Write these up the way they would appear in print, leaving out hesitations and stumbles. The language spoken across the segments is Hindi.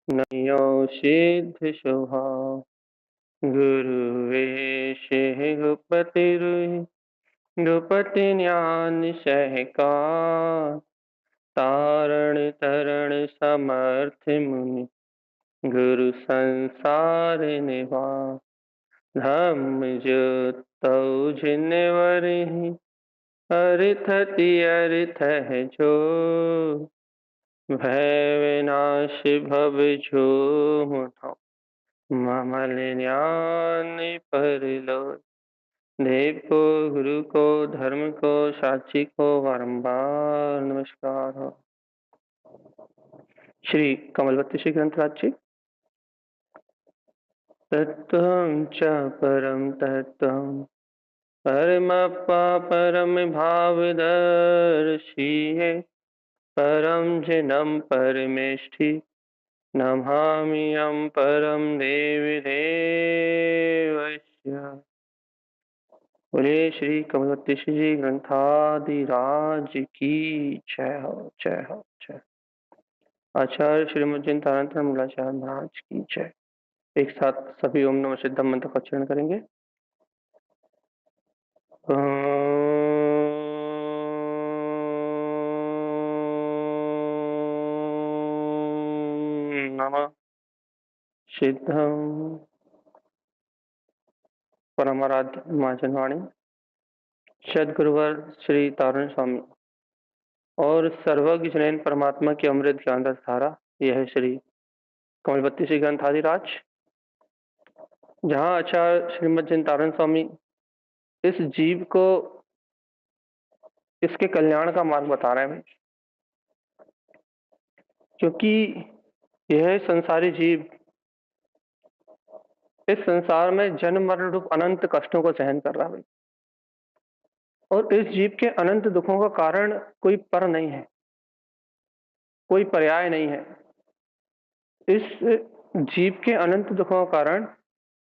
नयो सिद्ध स्वभाव गुरु वेश गुपति रुई गुपति ज्ञान सहकार तारण तरण समर्थ मुनि गुरु संसार निवास धम्म जो जिनवरहि अर्थति अर्थ है जो भय विनाश भव जो मुठो ममल ज्ञान परलोय देव गुरु को धर्म को साक्षी को बारंबार नमस्कार हो। श्री कमलवती श्री ग्रंथराज जी। तत्त्वं च परम तत्त्वं परमप्पा परम भावदर्शी है परम जिनम परमेष्ठि नमाम्यहं परम देवी देवस्य। बोले श्री कमलवती श्री ग्रंथादिराज की जय हो जय हो जय। आचार्य श्रीमद् जिन तारतम्य मूलाचार्य महाराज की जय। एक साथ सभी ओम नमः सिद्धम मंत्र का उच्चारण करेंगे। नमः सिद्धम। परमाराध्य महाजनवाणी सदगुरुवर श्री तारण स्वामी और सर्वज्ञ जनैन परमात्मा की अमृत ज्ञान रस धारा, यह है श्री कमलवती श्री ग्रंथादिराज, जहाँ आचार्य श्रीमद् जिन तारण स्वामी इस जीव को इसके कल्याण का मार्ग बता रहे हैं। क्योंकि यह संसारी जीव इस संसार में जन्म मरण रूप अनंत कष्टों को सहन कर रहा है और इस जीव के अनंत दुखों का कारण कोई पर नहीं है, कोई पर्याय नहीं है। इस जीव के अनंत दुखों का कारण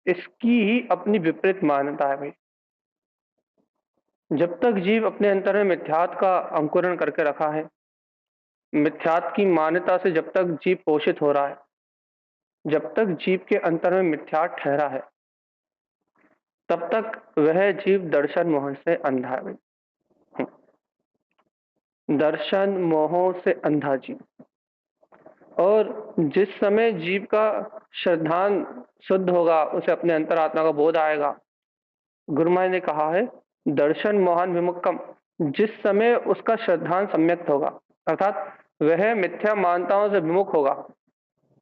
इसकी ही अपनी विपरीत मान्यता है भाई। जब तक जीव अपने अंतर में मिथ्यात्व का अंकुरण करके रखा है, मिथ्यात्व की मान्यता से जब तक जीव पोषित हो रहा है, जब तक जीव के अंतर में मिथ्यात्व ठहरा है, तब तक वह जीव दर्शन मोह से अंधा है भाई। दर्शन मोह से अंधा जीव। और जिस समय जीव का श्रद्धान शुद्ध होगा, उसे अपने अंतरात्मा का बोध आएगा। गुरु महाराज ने कहा है दर्शन मोहन विमुक्तम। जिस समय उसका श्रद्धान सम्यक्त होगा, अर्थात वह मिथ्या मान्यताओं से विमुख होगा,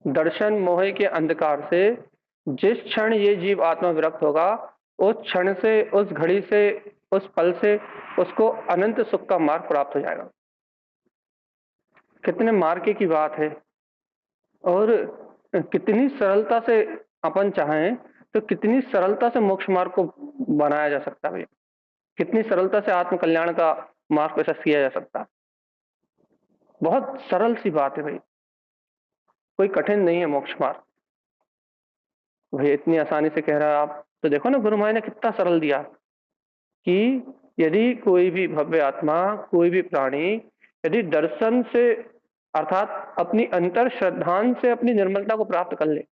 दर्शन मोह के अंधकार से जिस क्षण ये जीव आत्मा विरक्त होगा, उस क्षण से, उस घड़ी से, उस पल से उसको अनंत सुख का मार्ग प्राप्त हो जाएगा। कितने मार्ग की बात है और कितनी सरलता से अपन चाहें तो कितनी सरलता से मोक्ष मार्ग को बनाया जा सकता है। कितनी सरलता से आत्म कल्याण का मार्ग प्रशस्त किया जा सकता है। बहुत सरल सी बात है भाई, कोई कठिन नहीं है मोक्ष मार्ग। भाई इतनी आसानी से कह रहा है आप, तो देखो ना गुरु महाराज ने कितना सरल दिया कि यदि कोई भी भव्य आत्मा, कोई भी प्राणी यदि दर्शन से अर्थात अपनी अंतर श्रद्धान से अपनी निर्मलता को प्राप्त कर ले,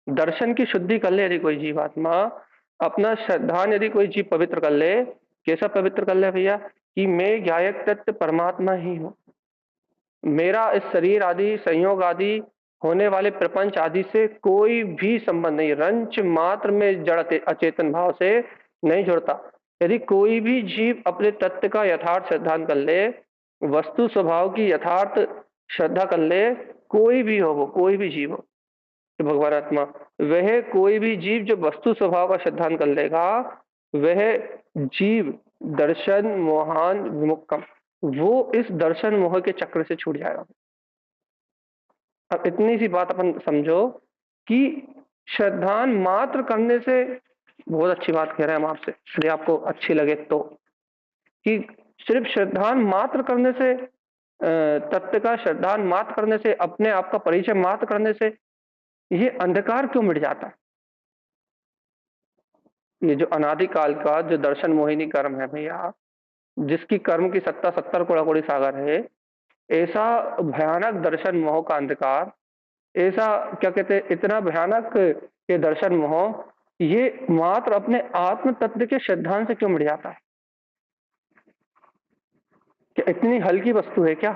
दर्शन की शुद्धि कर ले, यदि कोई जीवात्मा अपना श्रद्धान यदि कोई जीव पवित्र कर ले, कैसा पवित्र कर ले भैया कि मैं ज्ञायक तत्व परमात्मा ही हूं, मेरा इस शरीर आदि संयोग आदि होने वाले प्रपंच आदि से कोई भी संबंध नहीं, रंच मात्र में जड़ अचेतन भाव से नहीं जुड़ता। यदि कोई भी जीव अपने तत्व का यथार्थ श्रद्धान कर ले, वस्तु स्वभाव की यथार्थ श्रद्धा कर ले, कोई भी हो, वो कोई भी जीव हो, तो भगवान आत्मा, वह कोई भी जीव जो वस्तु स्वभाव का श्रद्धान कर लेगा, वह जीव दर्शन मोहान विमुक्तम, वो इस दर्शन मोह के चक्र से छूट जाएगा। अब इतनी सी बात अपन समझो कि श्रद्धान मात्र करने से, बहुत अच्छी बात कह रहे हैं हम आपसे, यदि आपको अच्छी लगे तो, कि सिर्फ श्रद्धान मात्र करने से, तत्व का श्रद्धान मात्र करने से, अपने आप का परिचय मात्र करने से ये अंधकार क्यों मिट जाता है। ये जो अनादिकाल का जो दर्शन मोहिनी कर्म है भैया, जिसकी कर्म की सत्ता 70 कोड़ा कोड़ी सागर है, ऐसा भयानक दर्शन मोह का अंधकार ऐसा क्या कहते हैं, इतना भयानक ये दर्शन मोह, ये मात्र अपने आत्म तत्व के सिद्धांत से क्यों मिट जाता है? क्या इतनी हल्की वस्तु है क्या?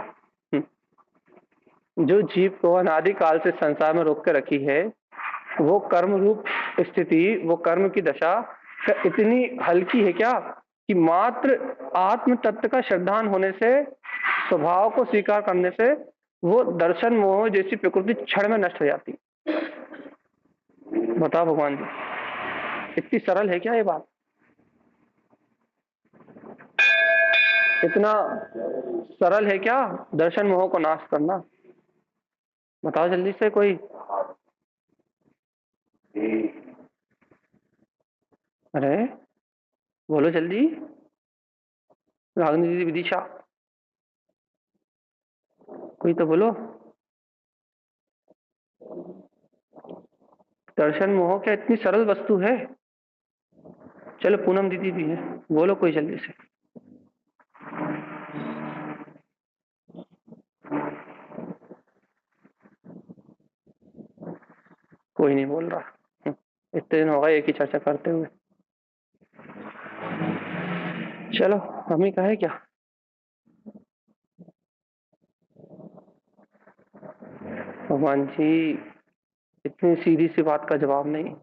जो जीव को अनादि काल से संसार में रोक के रखी है, वो कर्म रूप स्थिति, वो कर्म की दशा क्या इतनी हल्की है क्या कि मात्र आत्म तत्व का श्रद्धान होने से, स्वभाव को स्वीकार करने से वो दर्शन मोह जैसी प्रकृति क्षण में नष्ट हो जाती? बताओ भगवान जी, इतनी सरल है क्या ये बात? इतना सरल है क्या दर्शन मोह को नाश करना? बताओ जल्दी से कोई। अरे बोलो जल्दी, रागनी दीदी, विदिशा, कोई तो बोलो। दर्शन मोह क्या इतनी सरल वस्तु है? चलो पूनम दीदी भी है, बोलो कोई जल्दी से। कोई नहीं बोल रहा। इतने दिन हो गए एक ही चर्चा करते हुए। चलो हम ही कहे क्या? भगवान जी, इतनी सीधी सी बात का जवाब नहीं।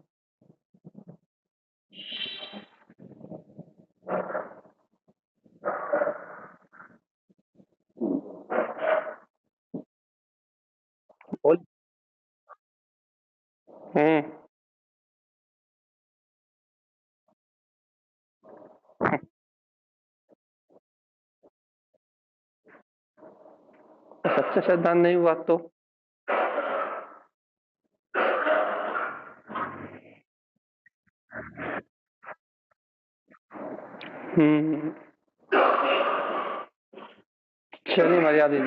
बोल। हम्म। सच्चा श्रद्धान नहीं हुआ तो? हम्म। चलिए मर्यादा जी,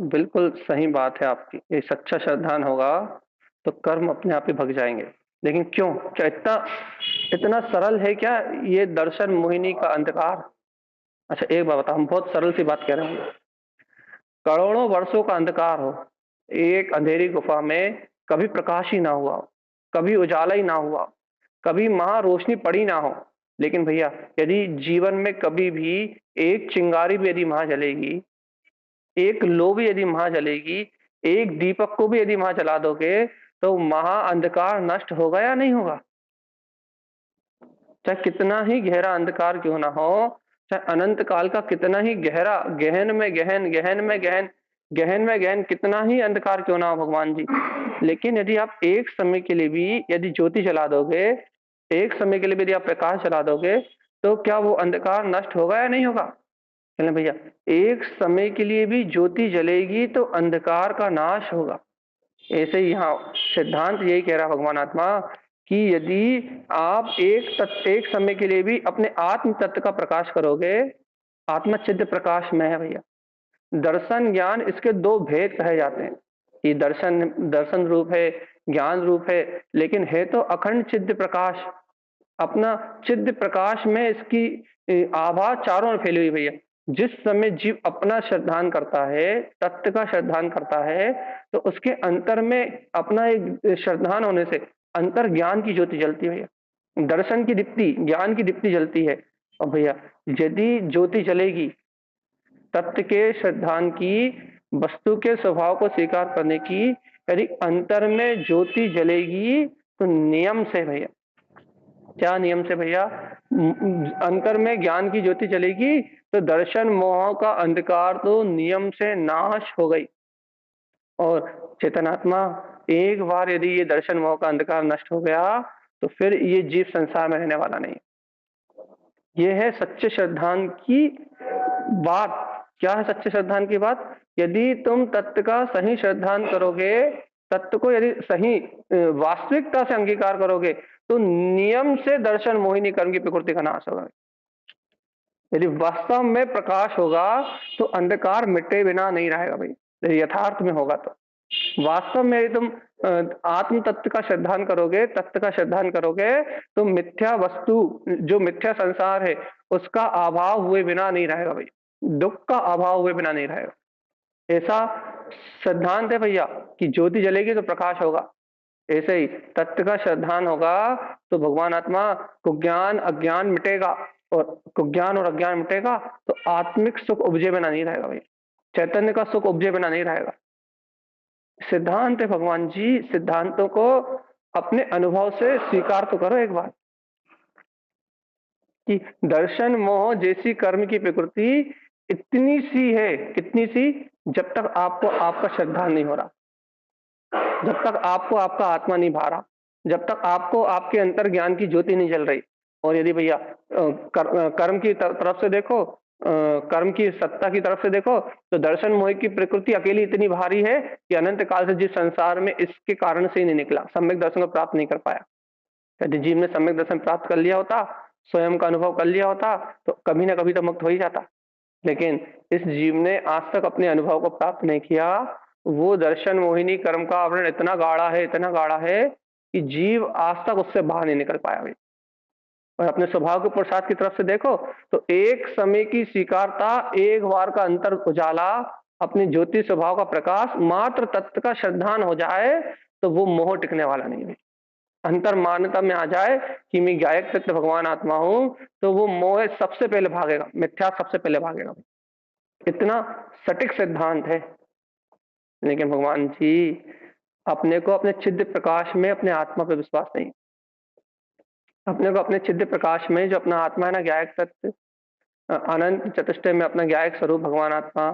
बिल्कुल सही बात है आपकी। ये सच्चा श्रद्धान होगा तो कर्म अपने आप ही भग जाएंगे। लेकिन क्यों? क्या इतना इतना सरल है क्या ये दर्शन मोहिनी का अंधकार? अच्छा एक बात बताओ, हम बहुत सरल सी बात कह रहे हैं। करोड़ों वर्षों का अंधकार हो, एक अंधेरी गुफा में कभी प्रकाश ही ना हुआ हो, कभी उजाला ही ना हुआ, कभी महा रोशनी पड़ी ना हो, लेकिन भैया यदि जीवन में कभी भी एक चिंगारी भी यदि वहां जलेगी, एक लो भी यदि वहां जलेगी, एक दीपक को भी यदि वहां जला दोगे, तो महा अंधकार नष्ट होगा या नहीं होगा? चाहे कितना ही गहरा अंधकार क्यों ना हो, चाहे अनंत काल का कितना ही गहरा, गहन में गहन, गहन में गहन, गहन में गहन कितना ही अंधकार क्यों ना हो भगवान जी, लेकिन यदि आप एक समय के लिए भी यदि ज्योति जला दोगे, एक समय के लिए भी यदि आप प्रकाश जला दोगे, तो क्या वो अंधकार नष्ट होगा या नहीं होगा? चलें भैया, एक समय के लिए भी ज्योति जलेगी तो अंधकार का नाश होगा। ऐसे ही यहाँ सिद्धांत यही कह रहा भगवान आत्मा कि यदि आप एक समय के लिए भी अपने आत्म तत्व का प्रकाश करोगे, आत्मा चिद्ध प्रकाश में है भैया। दर्शन ज्ञान इसके दो भेद कहे जाते हैं कि दर्शन दर्शन रूप है, ज्ञान रूप है, लेकिन है तो अखंड चिद्ध प्रकाश। अपना चिद्ध प्रकाश में इसकी आभा चारों ओर फैली हुई भैया। जिस समय जीव अपना श्रद्धान करता है, तत्व का श्रद्धान करता है, तो उसके अंतर में अपना एक श्रद्धान होने से अंतर ज्ञान की ज्योति जलती है भैया। दर्शन की दीप्ति, ज्ञान की दीप्ति जलती है। और भैया यदि ज्योति जलेगी तत्व के श्रद्धान की, वस्तु के स्वभाव को स्वीकार करने की, यदि अंतर में ज्योति जलेगी तो नियम से भैया, क्या नियम से भैया? अंतर में ज्ञान की ज्योति जलेगी तो दर्शन मोह का अंधकार तो नियम से नाश हो गई। और चेतनात्मा, एक बार यदि ये दर्शन मोह का अंधकार नष्ट हो गया तो फिर ये जीव संसार में रहने वाला नहीं। ये है सच्चे श्रद्धान की बात। क्या है सच्चे श्रद्धान की बात? यदि तुम तत्व का सही श्रद्धान करोगे, तत्व को यदि सही वास्तविकता से अंगीकार करोगे, तो नियम से दर्शन मोहिनी कर्म की प्रकृति का नाश होगा। यदि वास्तव में प्रकाश होगा तो अंधकार मिटे बिना नहीं रहेगा भाई, यदि यथार्थ में होगा तो। वास्तव में यदि तुम आत्म तत्व का श्रद्धान करोगे, तत्व का श्रद्धान करोगे, तो मिथ्या वस्तु, जो मिथ्या संसार है, उसका अभाव हुए बिना नहीं रहेगा भाई, दुख का अभाव हुए बिना नहीं रहेगा। ऐसा सिद्धांत है भैया कि ज्योति जलेगी तो प्रकाश होगा, ऐसे ही तत्व का सिद्धांत होगा तो भगवान आत्मा को ज्ञान अज्ञान मिटेगा, और ज्ञान और अज्ञान मिटेगा तो आत्मिक सुख उपजे बिना नहीं रहेगा भैया, चैतन्य का सुख उपजे बिना नहीं रहेगा। सिद्धांत है भगवान जी, सिद्धांतों को अपने अनुभव से स्वीकार तो करो एक बार कि दर्शन मोह जैसी कर्म की प्रकृति इतनी सी है, कितनी सी, जब तक आपको आपका श्रद्धा नहीं हो रहा, जब तक आपको आपका आत्मा नहीं भा रहा, जब तक आपको आपके अंतर ज्ञान की ज्योति नहीं जल रही। और यदि भैया कर्म की तरफ से देखो, कर्म की सत्ता की तरफ से देखो, तो दर्शन मोह की प्रकृति अकेली इतनी भारी है कि अनंत काल से जिस संसार में इसके कारण से ही नहीं निकला, सम्यक दर्शन को प्राप्त नहीं कर पाया। यदि जीव ने सम्यक दर्शन प्राप्त कर लिया होता, स्वयं का अनुभव कर लिया होता, तो कभी ना कभी तो मुक्त हो ही जाता। लेकिन इस जीव ने आज तक अपने अनुभव को प्राप्त नहीं किया। वो दर्शन मोहिनी कर्म का आवरण इतना गाढ़ा है, इतना गाढ़ा है कि जीव आज तक उससे बाहर नहीं निकल पाया। और अपने स्वभाव के प्रसाद की तरफ से देखो तो एक समय की स्वीकारता, एक बार का अंतर उजाला, अपनी ज्योति स्वभाव का प्रकाश, मात्र तत्व का श्रद्धान हो जाए तो वो मोह टिकने वाला नहीं है। अंतर मान्यता में आ जाए कि मैं गायक तत्व भगवान आत्मा हूं, तो वो मोह सबसे पहले भागेगा, मिथ्या सबसे पहले भागेगा। इतना सटीक सिद्धांत है। लेकिन भगवान जी अपने को अपने छिद्र प्रकाश में अपने आत्मा पे विश्वास नहीं, अपने को अपने छिद्र प्रकाश में जो अपना आत्मा है ना, ज्ञायक तत्व अनंत चतुष्टय में अपना ज्ञायक स्वरूप भगवान आत्मा,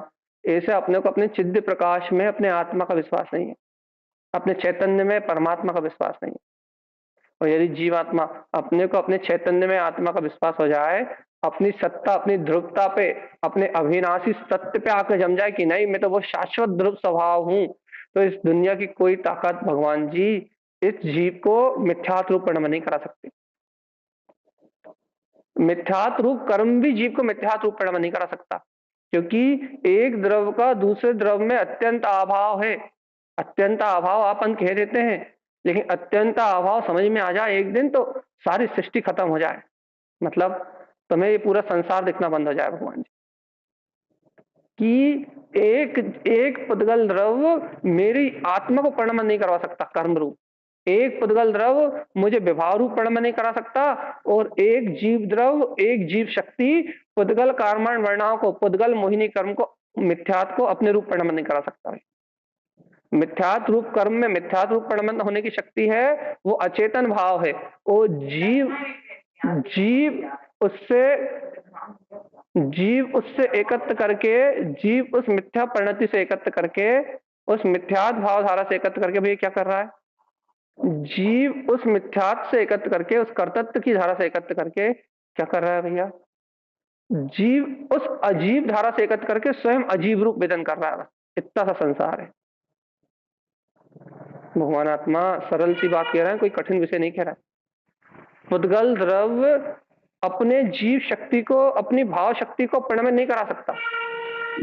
ऐसे अपने को अपने छिद्र प्रकाश में अपने आत्मा का विश्वास नहीं है, अपने चैतन्य में परमात्मा का विश्वास नहीं है। और यदि जीवात्मा अपने को अपने चैतन्य में आत्मा का विश्वास हो जाए, अपनी सत्ता अपनी ध्रुवता पे, अपने अविनाशी सत्य पे आकर जम जाए कि नहीं मैं तो वो शाश्वत ध्रुव स्वभाव हूं, तो इस दुनिया की कोई ताकत भगवान जी इस जीव को मिथ्यात्व रूप परिणम नहीं करा सकती। मिथ्यात्व रूप कर्म भी जीव को मिथ्यात्व रूप परिणम नहीं करा सकता, क्योंकि एक द्रव का दूसरे द्रव में अत्यंत अभाव है। अत्यंत अभाव आप कह देते हैं, लेकिन अत्यंत अभाव समझ में आ जाए एक दिन तो सारी सृष्टि खत्म हो जाए, मतलब तुम्हें ये पूरा संसार दिखना बंद हो जाए भगवान जी कि एक एक पुद्गल द्रव मेरी आत्मा को परिणमन नहीं करवा सकता कर्म रूप, एक पुद्गल द्रव मुझे विभाव रूप परिणमन नहीं करा सकता, और एक जीव द्रव, एक जीव शक्ति पुद्गल कार्मण वर्णाओं को, पुद्गल मोहिनी कर्म को, मिथ्यात्व को अपने रूप परिणमन नहीं करा सकता। मिथ्यात्व रूप कर्म में मिथ्यात्व रूप परिणमन होने की शक्ति है, वो अचेतन भाव है। वो जीव जीव उससे जीव उससे एकत्र करके, जीव उस मिथ्या परिणति से एकत्र करके, उस मिथ्यात्व भाव धारा से एकत्र करके भैया क्या कर रहा है, जीव उस मिथ्यात्व से एकत्र करके, उस कर्तृत्व की धारा से एकत्र करके क्या कर रहा है भैया, जीव उस अजीब धारा से एकत्र करके स्वयं अजीब रूप वेदन कर रहा है। इतना सा संसार है। भगवान आत्मा सरल सी बात कह रहा है, कोई कठिन विषय नहीं कह रहा है। पुद्गल द्रव अपने जीव शक्ति को, अपनी भाव शक्ति को परिणमित नहीं करा सकता।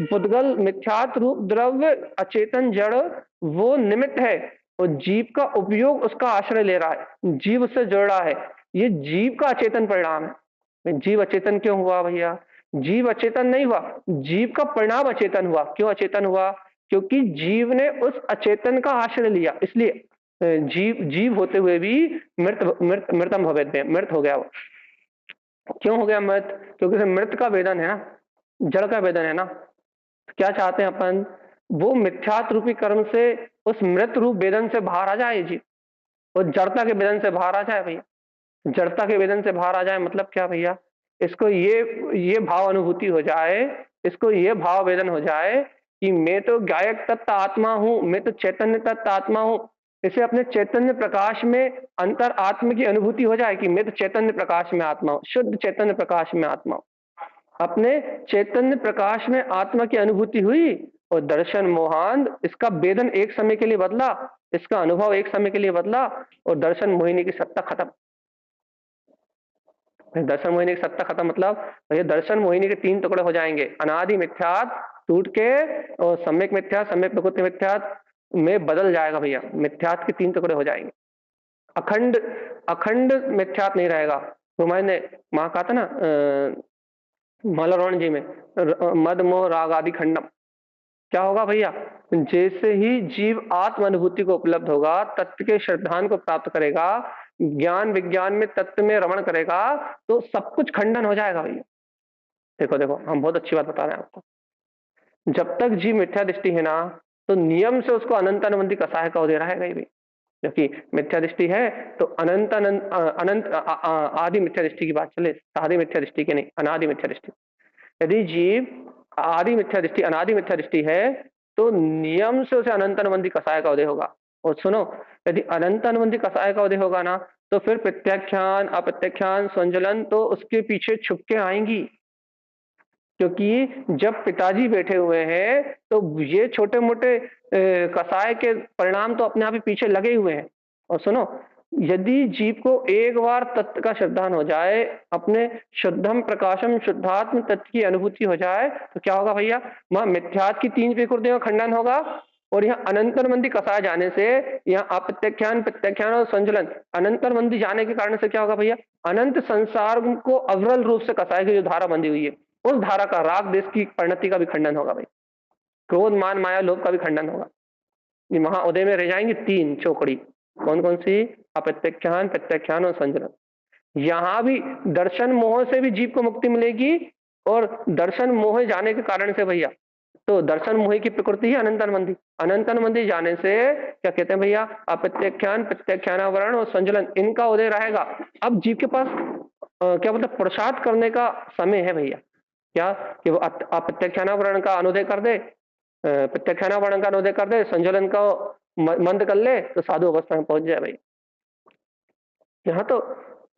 पुद्गल मिथ्यात्व रूप द्रव्य अचेतन जड़ वो निमित्त है, और जीव का उपयोग उसका आश्रय ले रहा है, जीव उससे जुड़ रहा है। ये जीव का अचेतन परिणाम है। जीव अचेतन क्यों हुआ भैया, जीव अचेतन नहीं हुआ, जीव का परिणाम अचेतन हुआ। क्यों अचेतन हुआ, क्योंकि जीव ने उस अचेतन का आश्रय लिया, इसलिए जीव जीव होते हुए भी मृतम भवेत, मृत हो गया वो। क्यों हो गया मृत, क्योंकि मृत का वेदन है ना, जड़ का वेदन है ना। क्या चाहते हैं अपन, वो मिथ्यात्व रूपी कर्म से उस मृत रूप वेदन से बाहर आ जाए जी, और जड़ता के वेदन से बाहर आ जाए भैया। जड़ता के वेदन से बाहर आ जाए मतलब क्या भैया, इसको ये भाव अनुभूति हो जाए, इसको ये भाव वेदन हो जाए कि मैं तो गायक तत्व आत्मा हूं, मैं तो चैतन्य तत्व आत्मा हूं। इसे अपने चैतन्य प्रकाश में अंतर आत्म की अनुभूति हो जाए कि मैं तो चैतन्य प्रकाश में आत्मा हूं, शुद्ध चैतन्य प्रकाश में आत्मा हूं। अपने चैतन्य प्रकाश में आत्मा की अनुभूति हुई, और दर्शन मोहान इसका वेदन एक समय के लिए बदला, इसका अनुभव एक समय के लिए बदला, और दर्शन मोहिनी की सत्ता खत्म। दर्शन मोहिनी की सत्ता खत्म मतलब भैया दर्शन मोहिनी के तीन टुकड़े हो जाएंगे, अनादि मिथ्यात टूट के, और सम्यक मिथ्या, सम्यक प्रकृति मिथ्यात में बदल जाएगा भैया। मिथ्यात के तीन टुकड़े हो जाएंगे, अखंड अखंड मिथ्यात नहीं रहेगा। तो मैंने वहां कहा था ना मलरोण जी में, मद मोह राग आदि खंडम। क्या होगा भैया, जैसे ही जीव आत्म अनुभूति को उपलब्ध होगा, तत्व के श्रद्धान को प्राप्त करेगा, ज्ञान विज्ञान में तत्व में रमण करेगा, तो सब कुछ खंडन हो जाएगा भैया। देखो देखो, हम बहुत अच्छी बात बता रहे हैं आपको। जब तक जीव मिथ्या दृष्टि है ना, तो नियम से उसको अनंत अनुबंधी कसाय का उदय रहेगा ही भाई। क्योंकि मिथ्या दृष्टि है तो अनंत अनंत अनंत आदि मिथ्या दृष्टि की बात चले, आदि मिथ्या दृष्टि की नहीं, अनादि मिथ्या दृष्टि। यदि जीव आदि मिथ्या दृष्टि अनादि मिथ्या दृष्टि है, तो नियम से उसे अनंत अनुबंधी कसाय का उदय होगा। और सुनो, यदि अनंत अनुबंधी कसाय का उदय होगा ना, तो फिर प्रत्याख्यान अप्रत्याख्यान संजलन तो उसके पीछे छुप के आएंगी। क्योंकि जब पिताजी बैठे हुए हैं, तो ये छोटे मोटे कसाय के परिणाम तो अपने आप ही पीछे लगे हुए हैं। और सुनो, यदि जीव को एक बार तत्व का श्रद्धान हो जाए, अपने शुद्धम प्रकाशम शुद्धात्म तत्व की अनुभूति हो जाए, तो क्या होगा भैया, वहां मिथ्यात्व की 3 विकृतियों का खंडन होगा। और यहाँ अनंतरबंदी कसाय जाने से, यहाँ अप्रत्याख्यान प्रत्याख्यान और संचलन अनंतरबंदी जाने के कारण से क्या होगा भैया, अनंत संसार को अविरल रूप से कसाय की जो धारा बंधी हुई है, उस धारा का, राग देश की परिणति का भी खंडन होगा भाई। क्रोध मान माया लोभ का भी खंडन होगा। ये महाउदय में रह जाएंगी 3 चौकड़ी। कौन कौन सी? अप्रत्याख्यान प्रत्याख्यान और संचलन। यहां भी दर्शन मोह से भी जीव को मुक्ति मिलेगी। और दर्शन मोह जाने के कारण से भैया, तो दर्शन मोह की प्रकृति है अनंतनबंधी। अनंतनबंधी जाने से क्या कहते हैं भैया, अप्रत्याख्यान प्रत्याख्यानावरण और संचलन, इनका उदय रहेगा। अब जीव के पास क्या मतलब प्रसाद करने का समय है भैया। क्या कि वो अप्रत्याख्यानावरण का अनुदय कर दे, प्रत्याख्यानावरण का अनुदय कर दे, संचलन का मंद कर ले, तो साधु अवस्था में पहुंच जाए भाई। यहाँ तो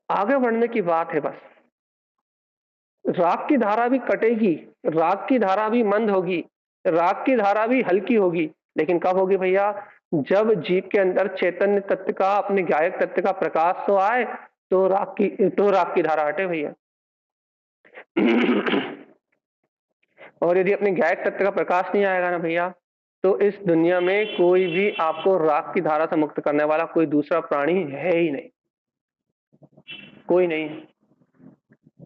आगे बढ़ने की बात है बस। राग की धारा भी कटेगी, राग की धारा भी मंद होगी, राग की धारा भी हल्की होगी, लेकिन कब होगी भैया, जब जीव के अंदर चैतन्य तत्व का, अपने गायक तत्व का प्रकाश तो आए, तो राग की धारा हटे भैया। और यदि अपने गायक तत्व का प्रकाश नहीं आएगा ना भैया, तो इस दुनिया में कोई भी आपको राग की धारा से मुक्त करने वाला कोई दूसरा प्राणी है ही नहीं, कोई नहीं।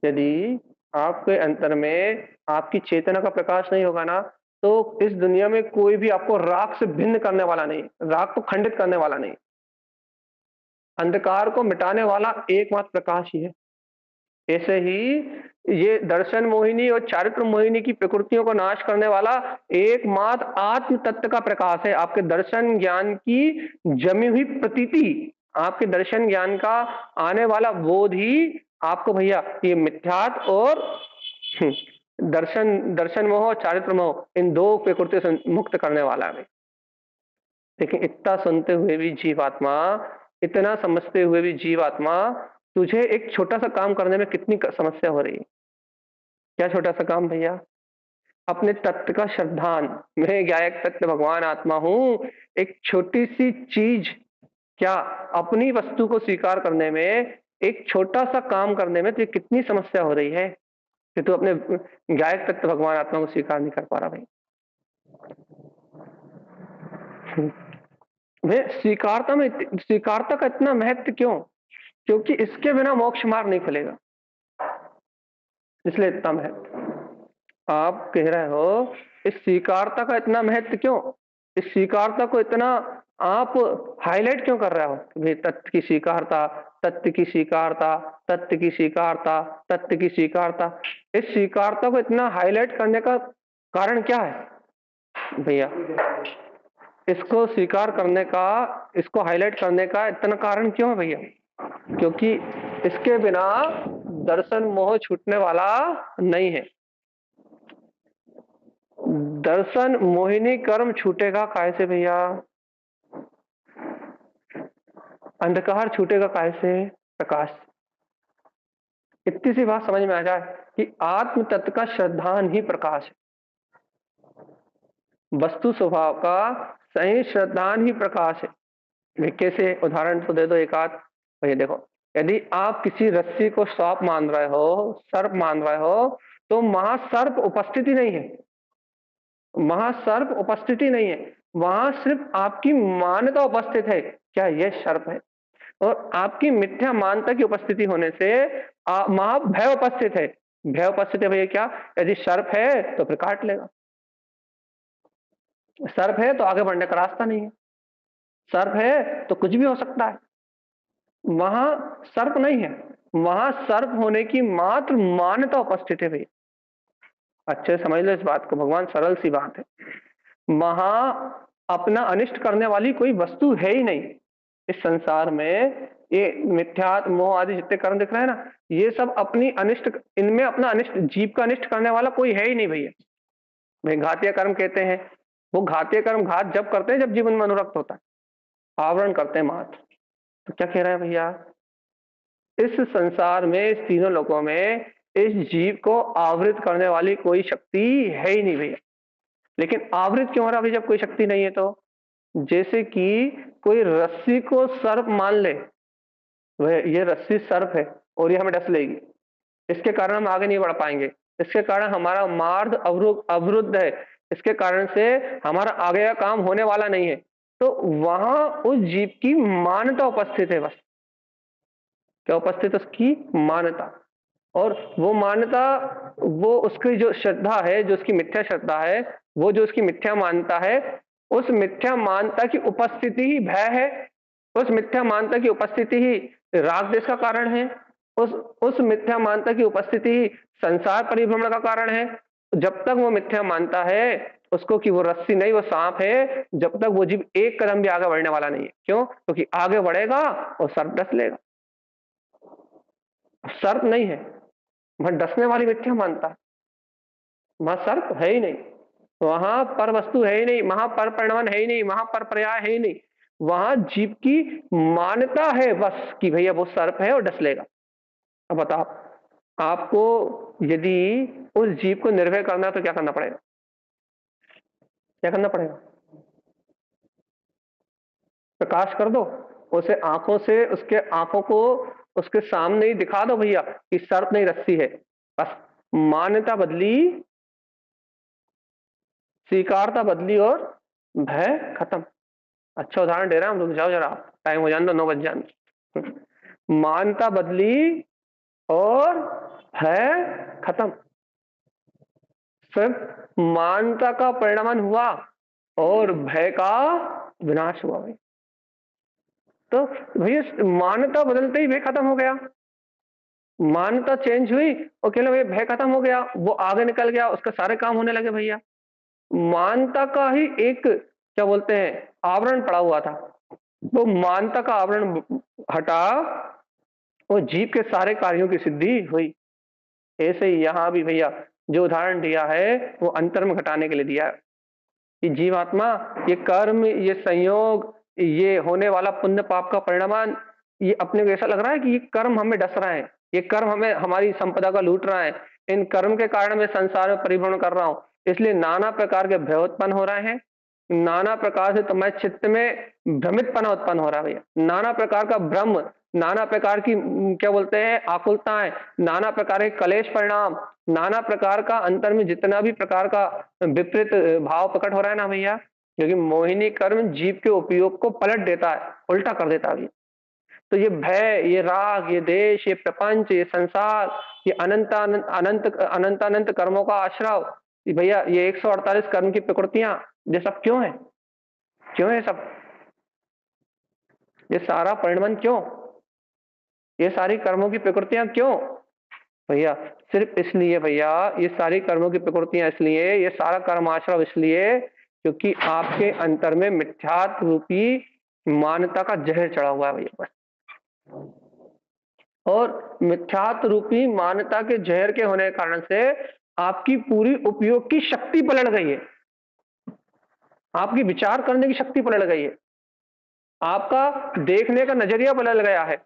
यदि आपके अंतर में आपकी चेतना का प्रकाश नहीं होगा ना, तो इस दुनिया में कोई भी आपको राग से भिन्न करने वाला नहीं, राग को खंडित करने वाला नहीं। अंधकार को मिटाने वाला एकमात्र प्रकाश ही है। ऐसे ही ये दर्शन मोहिनी और चारित्र मोहिनी की प्रकृतियों को नाश करने वाला एकमात्र आत्म तत्व का प्रकाश है। आपके दर्शन ज्ञान की जमी हुई प्रतीति, आपके दर्शन ज्ञान का आने वाला बोध ही आपको भैया ये मिथ्यात और दर्शन मोह और चारित्र मोह, इन 2 प्रकृति से मुक्त करने वाला है। लेकिन इतना सुनते हुए भी जीवात्मा, इतना समझते हुए भी जीवात्मा, तुझे एक छोटा सा काम करने में कितनी समस्या हो रही है। क्या छोटा सा काम भैया? अपने तत्व का श्रद्धान, मैं गायक तत्व भगवान आत्मा हूं, एक छोटी सी चीज, क्या अपनी वस्तु को स्वीकार करने में, एक छोटा सा काम करने में तुझे कितनी समस्या हो रही है कि तू अपने गायक तत्व भगवान आत्मा को स्वीकार नहीं कर पा रहा भाई। वे स्वीकारता का इतना महत्व क्यों? क्योंकि इसके बिना मोक्ष मार्ग नहीं खुलेगा, इसलिए इतना महत्व। आप कह रहे हो इस स्वीकारता का इतना महत्व क्यों, इस स्वीकारता को इतना आप हाईलाइट क्यों कर रहे हो? भाई तत्व की स्वीकारता, तत्व की स्वीकारता, तत्व की स्वीकारता, तत्व की स्वीकारता, इस स्वीकारता को इतना हाईलाइट करने का कारण क्या है भैया? इसको स्वीकार करने का, इसको हाईलाइट करने का इतना कारण क्यों है भैया? क्योंकि इसके बिना दर्शन मोह छूटने वाला नहीं है। दर्शन मोहिनी कर्म छूटेगा काय से भैया? अंधकार छूटेगा काय से? प्रकाश। इतनी सी बात समझ में आ जाए कि आत्म तत्व का श्रद्धान ही प्रकाश है, वस्तु स्वभाव का सही श्रद्धान ही प्रकाश है। कैसे? उदाहरण तो दे दो एक आध भैया। देखो, यदि आप किसी रस्सी को सांप मान रहे हो, सर्प मान रहे हो, तो महासर्प उपस्थिति नहीं है, महासर्प उपस्थिति नहीं है, वहां सिर्फ आपकी मान्यता उपस्थित है, क्या यह सर्प है? और आपकी मिथ्या मानता की उपस्थिति होने से महाभय उपस्थित है। भय उपस्थित है भैया, क्या? यदि सर्प है तो फिर काट लेगा। सर्प है तो आगे बढ़ने का रास्ता नहीं है, सर्प है तो कुछ भी हो सकता है। वहां सर्प नहीं है, वहां सर्प होने की मात्र मान्यता उपस्थित है भैया। अच्छे से समझ लो इस बात को, भगवान सरल सी बात है। वहां अपना अनिष्ट करने वाली कोई वस्तु है ही नहीं इस संसार में। ये मिथ्यात्व मोह आदि जितने कर्म दिख रहे हैं ना, ये सब अपनी अनिष्ट, इनमें अपना अनिष्ट, जीव का अनिष्ट करने वाला कोई है ही नहीं भैया। भाई घातीय कर्म कहते हैं, वो घातीय कर्म घात जब करते हैं जब जीवन में अनुरक्त होता है, आवरण करते हैं मात्र। तो क्या कह रहे हैं भैया, इस संसार में, इस तीनों लोकों में इस जीव को आवृत करने वाली कोई शक्ति है ही नहीं भैया। लेकिन आवृत क्यों हो रहा भाई जब कोई शक्ति नहीं है तो? जैसे कि कोई रस्सी को सर्प मान ले, वह ये रस्सी सर्प है और ये हमें डस लेगी, इसके कारण हम आगे नहीं बढ़ पाएंगे, इसके कारण हमारा मार्ग अवरुद्ध है, इसके कारण से हमारा आगे का काम होने वाला नहीं है। तो वहां उस जीव की मान्यता उपस्थित है, बस क्या उपस्थित है? उसकी मान्यता। और वो मान्यता, वो उसकी जो श्रद्धा है, जो उसकी मिथ्या श्रद्धा है, वो जो उसकी मिथ्या मानता है, उस मिथ्या मानता की उपस्थिति ही भय है, उस मिथ्या मानता की उपस्थिति ही राग देश का कारण है, उस मिथ्या मानता की उपस्थिति ही संसार परिभ्रमण का कारण है। जब तक वो मिथ्या मानता है उसको कि वो रस्सी नहीं वो सांप है, जब तक वो जीव एक कदम भी आगे बढ़ने वाला नहीं है। क्यों? क्योंकि आगे बढ़ेगा और सर्प डस लेगा। सर्प नहीं है, वह डसने वाली मिथ्या मानता है, वहां सर्प है ही नहीं, वहां पर वस्तु है ही नहीं, वहां पर परिणमन है ही नहीं, वहां पर पर्याय है ही नहीं। वहां जीव की मान्यता है बस कि भैया वो सर्प है और डस लेगा। अब बताओ, आपको यदि उस जीव को निर्भय करना है तो क्या करना पड़ेगा? क्या करना पड़ेगा? प्रकाश कर दो, उसे आंखों से, उसके आंखों को उसके सामने ही दिखा दो भैया कि सर्प नहीं रस्सी है। बस मान्यता बदली, स्वीकारता बदली और भय खत्म। अच्छा उदाहरण दे रहा हूं, रुक जाओ जरा, टाइम हो जाने दो, 9 बज जाने। मान्यता बदली और भय खत्म। सिर्फ मान्यता का परिणमन हुआ और भय का विनाश हुआ भाई। तो भैया मान्यता बदलते ही भय खत्म हो गया, मान्यता चेंज हुई और केवल भैया भय खत्म हो गया, वो आगे निकल गया, उसका सारे काम होने लगे भैया। मान्यता का ही एक, क्या बोलते हैं, आवरण पड़ा हुआ था, वो मान्यता का आवरण हटा और जीव के सारे कार्यों की सिद्धि हुई। ऐसे ही यहां भी भैया जो उदाहरण दिया है वो अंतर में घटाने के लिए दिया है कि जीवात्मा, ये कर्म, ये संयोग, ये होने वाला पुण्य पाप का परिणाम, ये अपने को ऐसा लग रहा है कि ये कर्म हमें डस रहा है, ये कर्म हमें हमारी संपदा का लूट रहा है, इन कर्म के कारण मैं संसार में परिभ्रमण कर रहा हूं, इसलिए नाना प्रकार के भय उत्पन्न हो रहे हैं, नाना प्रकार से तुम्हारे चित्त में भ्रमितपना उत्पन्न हो रहा है भैया, नाना प्रकार का भ्रम, नाना प्रकार की क्या बोलते हैं, आकुलताएं, नाना प्रकार के कलेश परिणाम, नाना प्रकार का अंतर में जितना भी प्रकार का विपरीत भाव प्रकट हो रहा है ना भैया, क्योंकि मोहिनी कर्म जीव के उपयोग को पलट देता है, उल्टा कर देता है। तो ये भय, ये राग, ये देश, ये प्रपंच, ये संसार, ये अनंत कर्मों का आश्रव, ये भैया ये 148 कर्म की प्रकृतियां, ये सब क्यों है? क्यों है सब? ये सारा परिणमन क्यों? ये सारी कर्मों की प्रकृतियां क्यों भैया? सिर्फ इसलिए भैया, ये सारी कर्मों की प्रकृतियां इसलिए, ये सारा कर्माश्रव इसलिए क्योंकि आपके अंतर में मिथ्यात्व रूपी मान्यता का जहर चढ़ा हुआ है भैया बस। और मिथ्यात्व रूपी मान्यता के जहर के होने के कारण से आपकी पूरी उपयोग की शक्ति पलट गई है, आपकी विचार करने की शक्ति पलट गई है, आपका देखने का नजरिया बदल गया है।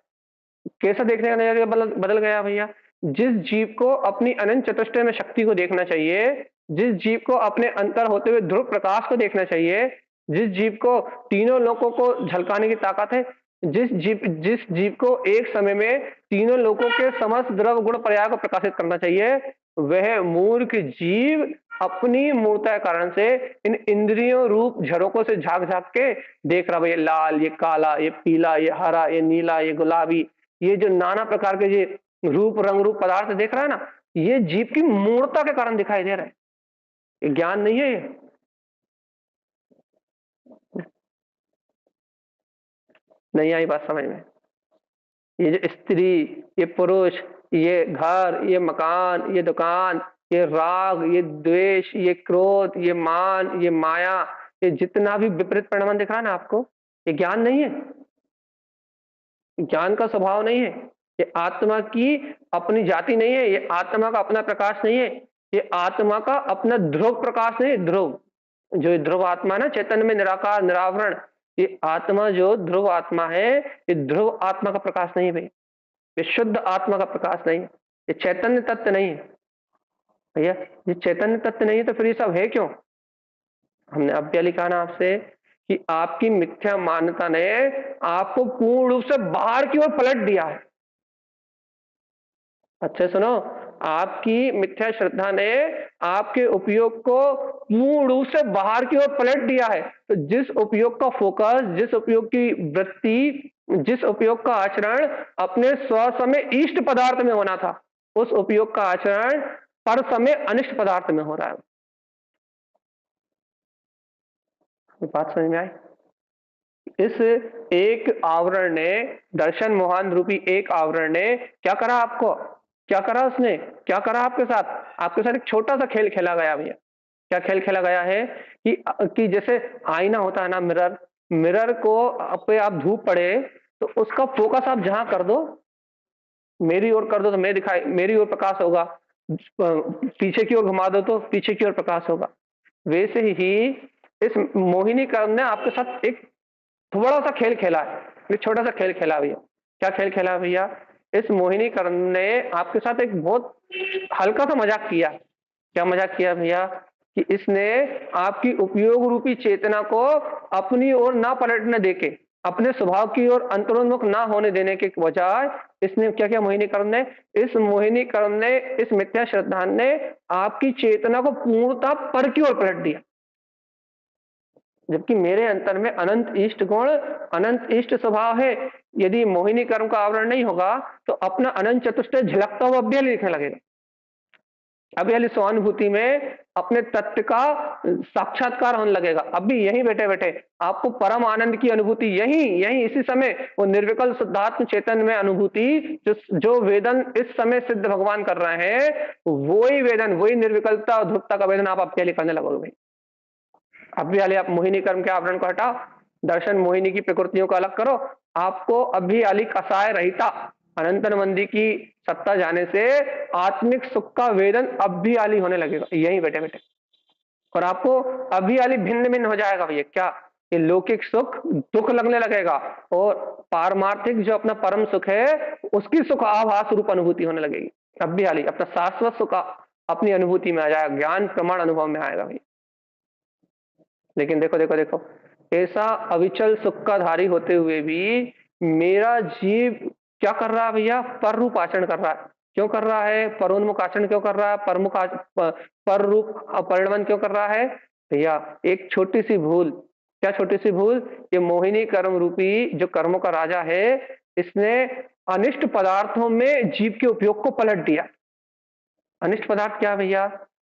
कैसा देखने का नजरिया बदल गया भैया? जिस जीव को अपनी अनंत चतुष्टय में शक्ति को देखना चाहिए, जिस जीव को अपने अंतर होते हुए ध्रुव प्रकाश को देखना चाहिए, जिस जीव को तीनों लोकों को झलकाने की ताकत है, जिस जीव को एक समय में तीनों लोकों के समस्त द्रव गुण पर्याय को प्रकाशित करना चाहिए, वह मूर्ख जीव अपनी मूर्ता कारण से इन इंद्रियों रूप झरोकों से झांक झांक के देख रहा, भैया लाल, ये काला, ये पीला, ये हरा, ये नीला, ये गुलाबी, ये जो नाना प्रकार के ये रूप रंग रूप पदार्थ देख रहा है ना, ये जीव की मूर्ता के कारण दिखाई दे रहा है, ये ज्ञान नहीं है ये। नहीं आई बात समझ में? ये जो स्त्री, ये पुरुष, ये घर, ये मकान, ये दुकान, ये राग, ये द्वेष, ये क्रोध, ये मान, ये माया, ये जितना भी विपरीत परिणाम दिख रहा है ना आपको, ये ज्ञान नहीं है। ज्ञान का स्वभाव नहीं है। ये आत्मा की अपनी जाति नहीं है, ये आत्मा का अपना प्रकाश नहीं है, ये आत्मा का अपना ध्रुव प्रकाश नहीं है। ध्रुव, जो ध्रुव आत्मा है ना, चैतन्य में निराकार निरावरण, ये आत्मा जो ध्रुव आत्मा है, ये ध्रुव आत्मा का प्रकाश नहीं है भैया। ये शुद्ध आत्मा का प्रकाश नहीं है, ये चैतन्य तत्व नहीं है भैया। ये चैतन्य तत्व नहीं है तो फिर ये सब है क्यों? हमने अब क्या लिखा ना आपसे कि आपकी मिथ्या मान्यता ने आपको पूर्ण रूप से बाहर की ओर पलट दिया है। अच्छे सुनो, आपकी मिथ्या श्रद्धा ने आपके उपयोग को पूर्ण रूप से बाहर की ओर पलट दिया है। तो जिस उपयोग का फोकस, जिस उपयोग की वृत्ति, जिस उपयोग का आचरण अपने स्व समय इष्ट पदार्थ में होना था, उस उपयोग का आचरण पर समय अनिष्ट पदार्थ में हो रहा है। बात समझ में आई? इस एक आवरण ने, दर्शन मोहन रूपी एक आवरण ने क्या करा आपको? क्या करा उसने? क्या करा आपके साथ? आपके साथ एक छोटा सा खेल खेला गया भैया। क्या खेल खेला गया है कि जैसे आईना होता है ना, मिरर, मिरर को पे आप धूप पड़े तो उसका फोकस आप जहां कर दो, मेरी ओर कर दो तो मैं दिखाई, मेरी ओर प्रकाश होगा, पीछे की ओर घुमा दो तो पीछे की ओर प्रकाश होगा। वैसे ही इस मोहिनी कर्म ने आपके साथ एक थोड़ा सा खेल खेला है, एक छोटा सा खेल खेला भैया। क्या खेल खेला भैया? इस मोहिनी कर्म ने आपके साथ एक बहुत हल्का सा मजाक किया। क्या मजाक किया भैया? कि इसने आपकी उपयोग रूपी चेतना को अपनी ओर ना पलटने देके, अपने स्वभाव की ओर अंतरोन्मुख ना होने देने के बजाय इसने क्या किया? मोहिनी कर्म ने, इस मोहिनी कर्म ने, इस मिथ्या श्रद्धा ने आपकी चेतना को पूर्णतः पर की ओर पलट दिया। जबकि मेरे अंतर में अनंत इष्ट गुण, अनंत इष्ट स्वभाव है। यदि मोहिनी कर्म का आवरण नहीं होगा तो अपना अनंत चतुष्टय झलकता हुआ अभ्याली दिखने लगेगा। अभ्याली स्वानुभूति में अपने तत्व का साक्षात्कार होने लगेगा। अभी यहीं बैठे बैठे आपको परम आनंद की अनुभूति, यहीं यहीं इसी समय वो निर्विकल्प शुद्धात्म चेतन में अनुभूति, जो वेदन इस समय सिद्ध भगवान कर रहे हैं, वही वेदन, वही निर्विकल्पता और ध्रुवता का वेदन आप अभ्याली करने लगोगे भाई। अभी आली आप मोहिनी कर्म के आवरण को हटाओ, दर्शन मोहिनी की प्रकृतियों को अलग करो, आपको अभी आली कसाय रहिता अनंतन मंदी की सत्ता जाने से आत्मिक सुख का वेदन अब भी आली होने लगेगा यहीं बैठे बैठे। और आपको अभी आली भिन्न भिन्न हो जाएगा भैया। क्या? ये लौकिक सुख दुख लगने लगेगा और पारमार्थिक जो अपना परम सुख है उसकी सुख आभास रूप अनुभूति होने लगेगी। अब भी आली अपना शाश्वत सुख अपनी अनुभूति में आ जाएगा, ज्ञान प्रमाण अनुभव में आएगा भैया। लेकिन देखो देखो देखो, ऐसा अविचल सुख का धारी होते हुए भी मेरा जीव क्या कर रहा है भैया? पर रूप आचरण कर रहा है। क्यों कर रहा है? परोन्मुख आचरण क्यों कर रहा है? पर रूप परिणमन क्यों कर रहा है भैया? एक छोटी सी भूल। क्या छोटी सी भूल? ये मोहिनी कर्म रूपी जो कर्मों का राजा है, इसने अनिष्ट पदार्थों में जीव के उपयोग को पलट दिया। अनिष्ट पदार्थ क्या भैया?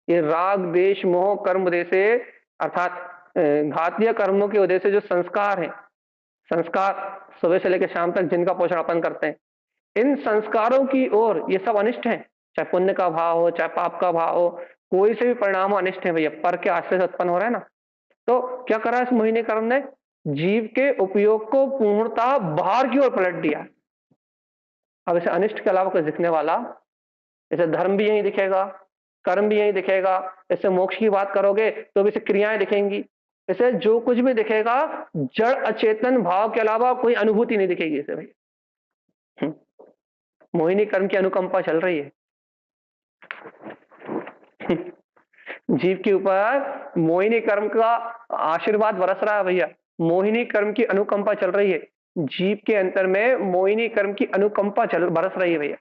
ये राग देश मोह कर्म उद्देश्य, अर्थात घातीय कर्मों के उद्देश्य जो संस्कार है, संस्कार सुबह से लेकर शाम तक जिनका पोषण अपन करते हैं, इन संस्कारों की ओर ये सब अनिष्ट है। चाहे पुण्य का भाव हो, चाहे पाप का भाव हो, कोई से भी परिणाम अनिष्ट है भैया, पर के आश्रय से उत्पन्न हो रहा है ना। तो क्या करा इस मोहिनी कर्म ने? जीव के उपयोग को पूर्णतः बाहर की ओर पलट दिया। अब इसे अनिष्ट के अलावा कुछ दिखने वाला, इसे धर्म भी यही दिखेगा, कर्म भी यही दिखेगा। इससे मोक्ष की बात करोगे तो भी इसे क्रियाएं दिखेंगी। इसे जो कुछ भी दिखेगा जड़ अचेतन भाव के अलावा कोई अनुभूति नहीं दिखेगी इसे भाई। मोहिनी कर्म की अनुकंपा चल रही है जीव के ऊपर, मोहिनी कर्म का आशीर्वाद बरस रहा है भैया। मोहिनी कर्म की अनुकंपा चल रही है जीव के अंतर में, मोहिनी कर्म की अनुकंपा चल बरस रही है भैया।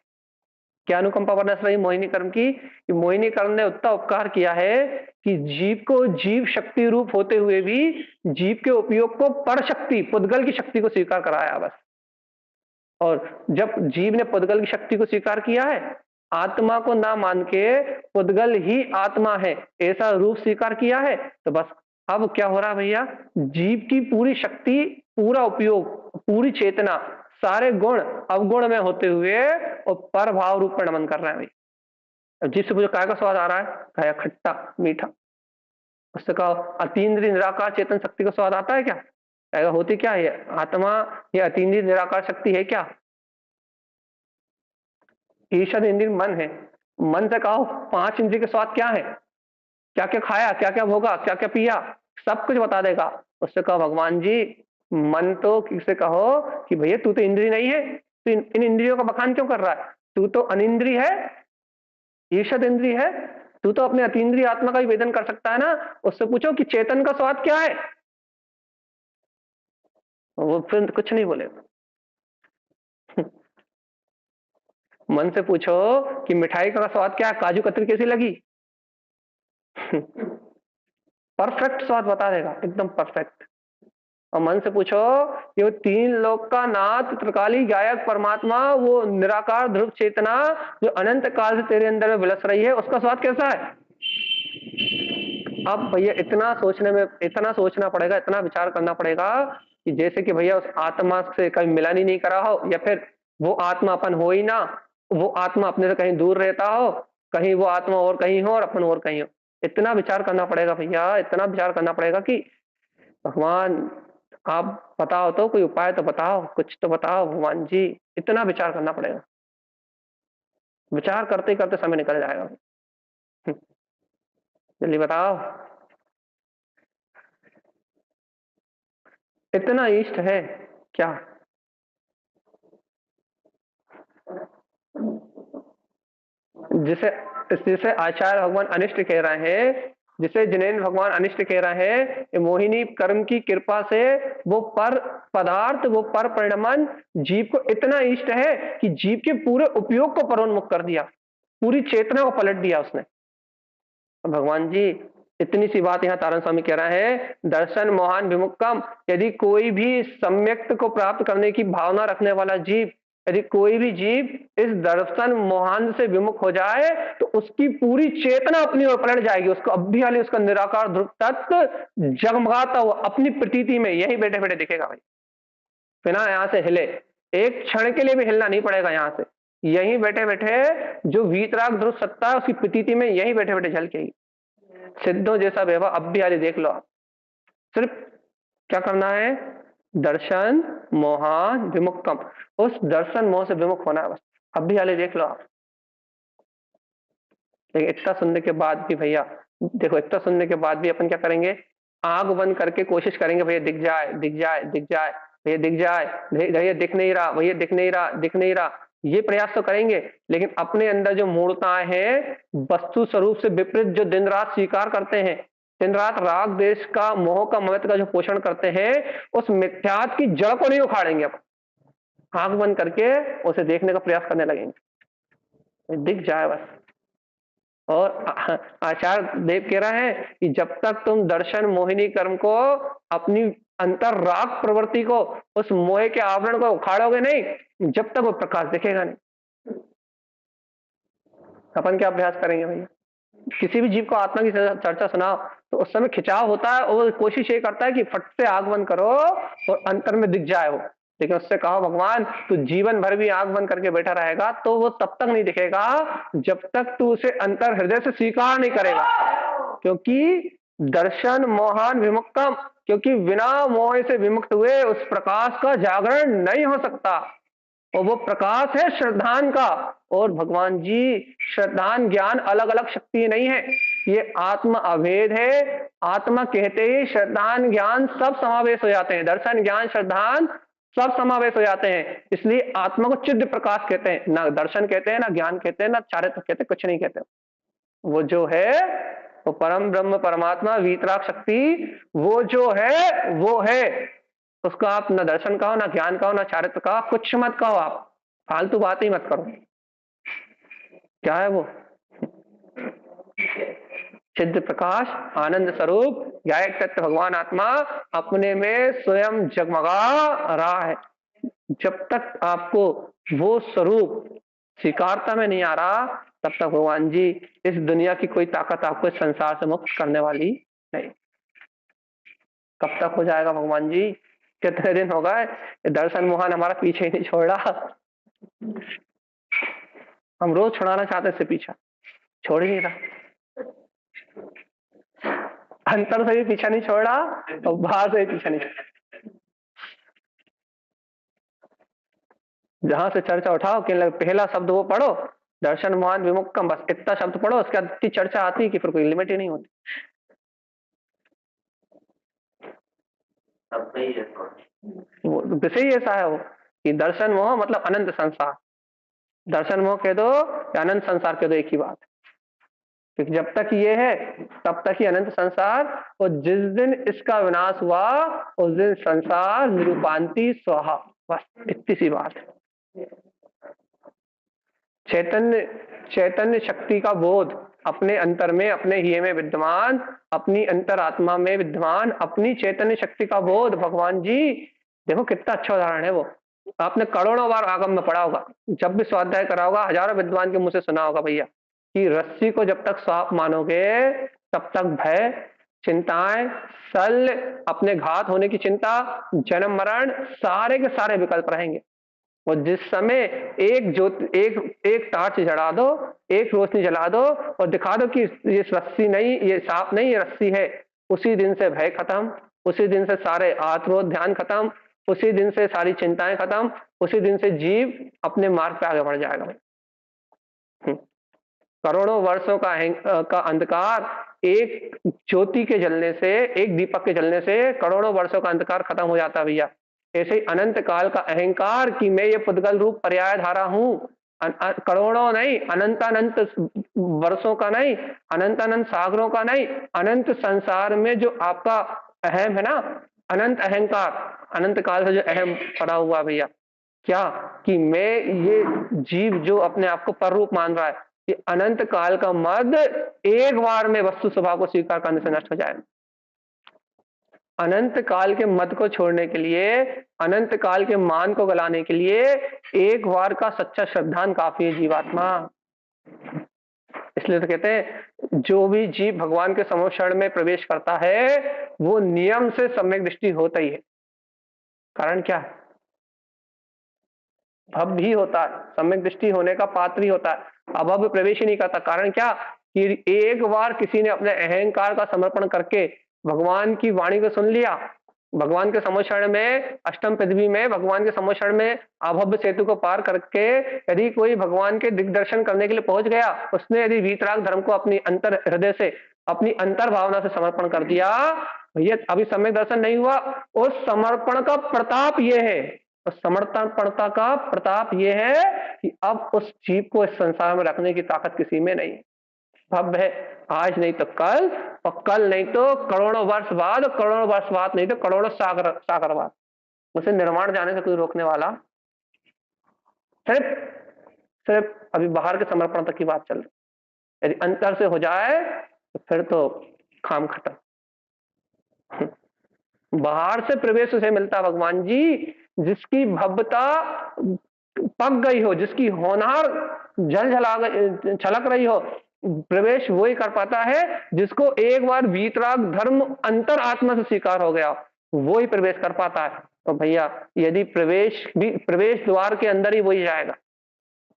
क्या अनुकंपा बरस रही मोहिनी कर्म की? कि मोहिनी कर्म ने उतना उपकार किया है कि जीव को जीव शक्ति रूप होते हुए भी जीव के उपयोग को पर शक्ति, पुद्गल की शक्ति को स्वीकार कराया बस। और जब जीव ने पुद्गल की शक्ति को स्वीकार किया है, आत्मा को ना मान के पुद्गल ही आत्मा है ऐसा रूप स्वीकार किया है, तो बस अब क्या हो रहा है भैया? जीव की पूरी शक्ति, पूरा उपयोग पूरी चेतना, सारे गुण अवगुण में होते हुए और पर भाव रूप में नमन कर रहे हैं भाई। अब जिससे मुझे काय का स्वाद आ रहा है, खाया खट्टा मीठा, उससे कहो अतीन्द्रिय निराकार चेतन शक्ति का स्वाद आता है क्या? कहेगा होती क्या है आत्मा, ये अतीन्द्रिय निराकार शक्ति है क्या? ईर्षद इंद्रिय मन है, मन से कहो पांच इंद्रिय के स्वाद क्या है, क्या क्या खाया, क्या क्या भोगा, क्या क्या पिया, सब कुछ बता देगा। उससे कहो भगवान जी मन तो किसे कहो कि भैया तू तो इंद्रिय नहीं है, तो इन इंद्रियों का बखान क्यों कर रहा है, तू तो अनिंद्रिय है, ईर्षद इंद्रिय है, तू तो अपने अतीन्द्रिय आत्मा का भी वेदन कर सकता है ना। उससे पूछो कि चेतन का स्वाद क्या है, वो फिर कुछ नहीं बोलेगा। मन से पूछो कि मिठाई का स्वाद क्या है, काजू कतरी कैसी लगी, परफेक्ट स्वाद बता देगा, एकदम परफेक्ट। और मन से पूछो कि वो तीन लोक का नाथ त्रिकाली गायक परमात्मा, वो निराकार ध्रुव चेतना जो अनंत काल से तेरे अंदर में विलस रही है, उसका स्वाद कैसा है। अब भैया इतना सोचना पड़ेगा, इतना विचार करना पड़ेगा कि जैसे कि भैया उस आत्मा से कभी मिलन ही नहीं करा हो, या फिर वो आत्मा अपन हो ही ना, वो आत्मा अपने से कहीं दूर रहता हो, कहीं वो आत्मा और कहीं हो और अपन और कहीं हो। इतना विचार करना पड़ेगा भैया, इतना विचार करना पड़ेगा कि भगवान आप बताओ, तो कोई उपाय तो बताओ, कुछ तो बताओ भगवान जी। इतना विचार करना पड़ेगा, विचार करते करते समय निकल जाएगा। जल्दी बताओ, इतना इष्ट है क्या? जिसे जिसे आचार्य भगवान अनिष्ट कह रहे हैं, जिसे जिनेन्द्र भगवान अनिष्ट कह रहे हैं, मोहिनी कर्म की कृपा से वो पर पदार्थ, वो पर परिणमन जीव को इतना इष्ट है कि जीव के पूरे उपयोग को परोन्मुख कर दिया, पूरी चेतना को पलट दिया उसने। भगवान जी इतनी सी बात यहाँ तारण स्वामी कह रहे हैं, दर्शन मोहन विमुक्तम, यदि कोई भी सम्यक्त को प्राप्त करने की भावना रखने वाला जीव, यदि कोई भी जीव इस दर्शन मोहन से विमुख हो जाए तो उसकी पूरी चेतना अपनी ओर पलट जाएगी, उसको अभी उसका निराकार ध्रुव तत्व जगमगाता हुआ अपनी प्रतीति में यही बैठे बैठे दिखेगा भाई, बिना यहां से हिले, एक क्षण के लिए भी हिलना नहीं पड़ेगा यहां से, यहीं बैठे बैठे जो वीतराग ध्रुव सत्ता है उसकी प्रतीति में यहीं बैठे बैठे झलकेगी। सिद्धों जैसा व्यवहार अब भी आगे देख लो आप, सिर्फ क्या करना है, दर्शन मोहान विमुक्तम, उस दर्शन मोह से विमुख होना है बस। अब भी आगे देख लो आप। लेकिन इतना सुनने के बाद भी भैया देखो, इतना सुनने के बाद भी अपन क्या करेंगे, आंख बंद करके कोशिश करेंगे भैया दिख जाए दिख जाए दिख जाए, भैया दिख जाए, भैया दिख नहीं रहा, भैया दिख नहीं रहा, दिख नहीं रहा, ये प्रयास तो करेंगे। लेकिन अपने अंदर जो मूर्ताएं हैं, वस्तु स्वरूप से विपरीत जो दिन रात स्वीकार करते हैं, दिन रात राग देश का मोह का ममत्व का जो पोषण करते हैं, उस मिथ्यात की जड़ को नहीं उखाड़ेंगे अपन, आंख बंद करके उसे देखने का प्रयास करने लगेंगे, दिख जाए बस। और आचार्य देव कह रहा है कि जब तक तुम दर्शन मोहिनी कर्म को, अपनी अंतर राग प्रवृत्ति को, उस मोह के आवरण को उखाड़ोगे नहीं, जब तक वो प्रकाश दिखेगा नहीं। अपन क्या अभ्यास करेंगे भैया, किसी भी जीव को आत्मा की चर्चा सुनाओ तो उस समय खिंचाव होता है, और कोशिश ये करता है कि फट से आग बंद करो और अंतर में दिख जाए वो। लेकिन उससे कहो भगवान तू जीवन भर भी आंख बंद करके बैठा रहेगा तो वो तब तक नहीं दिखेगा जब तक तू उसे अंतर हृदय से स्वीकार नहीं करेगा, क्योंकि दर्शन मोहन विमुक्तम, क्योंकि बिना मोह से विमुक्त हुए उस प्रकाश का जागरण नहीं हो सकता, और वो प्रकाश है श्रद्धान का। और भगवान जी श्रद्धान ज्ञान अलग अलग शक्ति नहीं है, ये आत्म अभेद है। आत्मा कहते ही श्रद्धान ज्ञान सब समावेश हो जाते हैं, दर्शन ज्ञान श्रद्धान सब समावेश हो जाते हैं। इसलिए आत्मा को चिद्ध प्रकाश कहते हैं, ना दर्शन कहते हैं, ना ज्ञान कहते हैं, ना चारित्र कहते हैं, कुछ नहीं कहते। वो जो है वो परम ब्रह्म परमात्मा वीतराग शक्ति, वो जो है वो है, उसका आप ना दर्शन कहो, ना ज्ञान कहो, ना चारित्र कहो, कुछ मत कहो, आप फालतू बात ही मत करो। क्या है वो, सिद्ध प्रकाश आनंद स्वरूप गायक तत्व भगवान आत्मा अपने में स्वयं जगमगा रहा है। जब तक आपको वो स्वरूप स्वीकारता में नहीं आ रहा, तब तक भगवान जी इस दुनिया की कोई ताकत आपको इस संसार से मुक्त करने वाली नहीं। कब तक हो जाएगा भगवान जी, कितने दिन हो गए ये दर्शन मोहन हमारा पीछे ही नहीं छोड़ रहा। हम रोज छुड़ाना चाहते इससे पीछा, छोड़ ही नहीं रहा। अंतर से भी पीछा नहीं छोड़ रहा और बाहर से भी पीछा नहीं छोड़। जहां से चर्चा उठाओ कि पहला शब्द वो पढ़ो, दर्शन मोहन विमुक्तम, बस इतना शब्द पढ़ो, उसके बाद इतनी चर्चा आती है कि फिर कोई लिमिट ही नहीं होती। वो विषय ही ऐसा है वो कि दर्शन मोह मतलब अनंत संसार। दर्शन मोह कह दो या अनंत संसार कह दो, एक ही बात है। क्योंकि जब तक ये है तब तक ही अनंत संसार, और जिस दिन इसका विनाश हुआ उस दिन संसार निरूपांति स्वाहा। बस इतनी सी बात है। चैतन्य चैतन्य शक्ति का बोध अपने अंतर में, अपने ही में विद्यमान, अपनी अंतरात्मा में विद्यमान अपनी चैतन्य शक्ति का बोध भगवान जी, देखो कितना अच्छा उदाहरण है वो। आपने करोड़ों बार आगम में पढ़ा होगा, जब भी स्वाध्याय करा होगा, हजारों विद्वान के मुंह से सुना होगा भैया कि रस्सी को जब तक सांप मानोगे तब तक भय, चिंताएं, शल्य, अपने घात होने की चिंता, जन्म मरण, सारे के सारे विकल्प रहेंगे। और जिस समय एक ज्योति, एक टार्च जला दो, एक रोशनी जला दो और दिखा दो कि ये रस्सी नहीं, ये सांप नहीं, ये रस्सी है, उसी दिन से भय खत्म, उसी दिन से सारे आत्मोध ध्यान खत्म, उसी दिन से सारी चिंताएं खत्म, उसी दिन से जीव अपने मार्ग पे आगे बढ़ जाएगा। करोड़ों वर्षों का अंधकार एक ज्योति के जलने से, एक दीपक के जलने से करोड़ों वर्षों का अंधकार खत्म हो जाता है भैया। ऐसे ही अनंत काल का अहंकार कि मैं ये पुद्गल रूप पर्याय धारा हूं, करोड़ों नहीं, अनंत अनंत वर्षों का नहीं, अनंत अनंत सागरों का नहीं, अनंत संसार में जो आपका अहम है ना, अनंत अहंकार, अनंत काल से जो अहम पड़ा हुआ भैया, क्या कि मैं ये जीव जो अपने आप को पर रूप मान रहा है, कि अनंत काल का मद एक बार में वस्तु स्वभाव को स्वीकार करने से नष्ट हो जाए। अनंत काल के मद को छोड़ने के लिए, अनंत काल के मान को गलाने के लिए एक बार का सच्चा श्रद्धान काफी है जीवात्मा। इसलिए तो कहते हैं जो भी जीव भगवान के समोक्षण में प्रवेश करता है वो नियम से सम्यक दृष्टि होता ही है। कारण क्या है? भव भी होता है, सम्यक दृष्टि होने का पात्र ही होता है, अभव प्रवेश ही नहीं करता। कारण क्या कि एक बार किसी ने अपने अहंकार का समर्पण करके भगवान की वाणी को सुन लिया, भगवान के समोक्षण में, अष्टम पृथ्वी में भगवान के समोक्षण में अभव्य सेतु को पार करके यदि कोई भगवान के दिग्दर्शन करने के लिए पहुंच गया, उसने यदि वीतराग धर्म को अपनी अंतर हृदय से, अपनी अंतर भावना से समर्पण कर दिया, भैया अभी सम्यक दर्शन नहीं हुआ। उस समर्पण का प्रताप यह है, समर्पणता का प्रताप यह है कि अब उस जीव को इस संसार में रखने की ताकत किसी में नहीं। भव है आज नहीं तो कल, और कल नहीं तो करोड़ों वर्ष बाद, करोड़ों वर्ष बाद नहीं तो करोड़ों सागर बाद। उसे निर्माण जाने से कोई रोकने वाला सिर्फ सिर्फ अभी बाहर के समर्पण तक की बात चल रही। यदि अंतर से हो जाए तो फिर तो काम खत्म। बाहर से प्रवेश उसे मिलता भगवान जी जिसकी भव्यता पक गई हो, जिसकी होनहार जल झला छलक रही हो। प्रवेश वही कर पाता है जिसको एक बार वीतराग धर्म अंतर आत्मा से स्वीकार हो गया, वो ही प्रवेश कर पाता है। तो भैया यदि प्रवेश भी, प्रवेश द्वार के अंदर ही वही जाएगा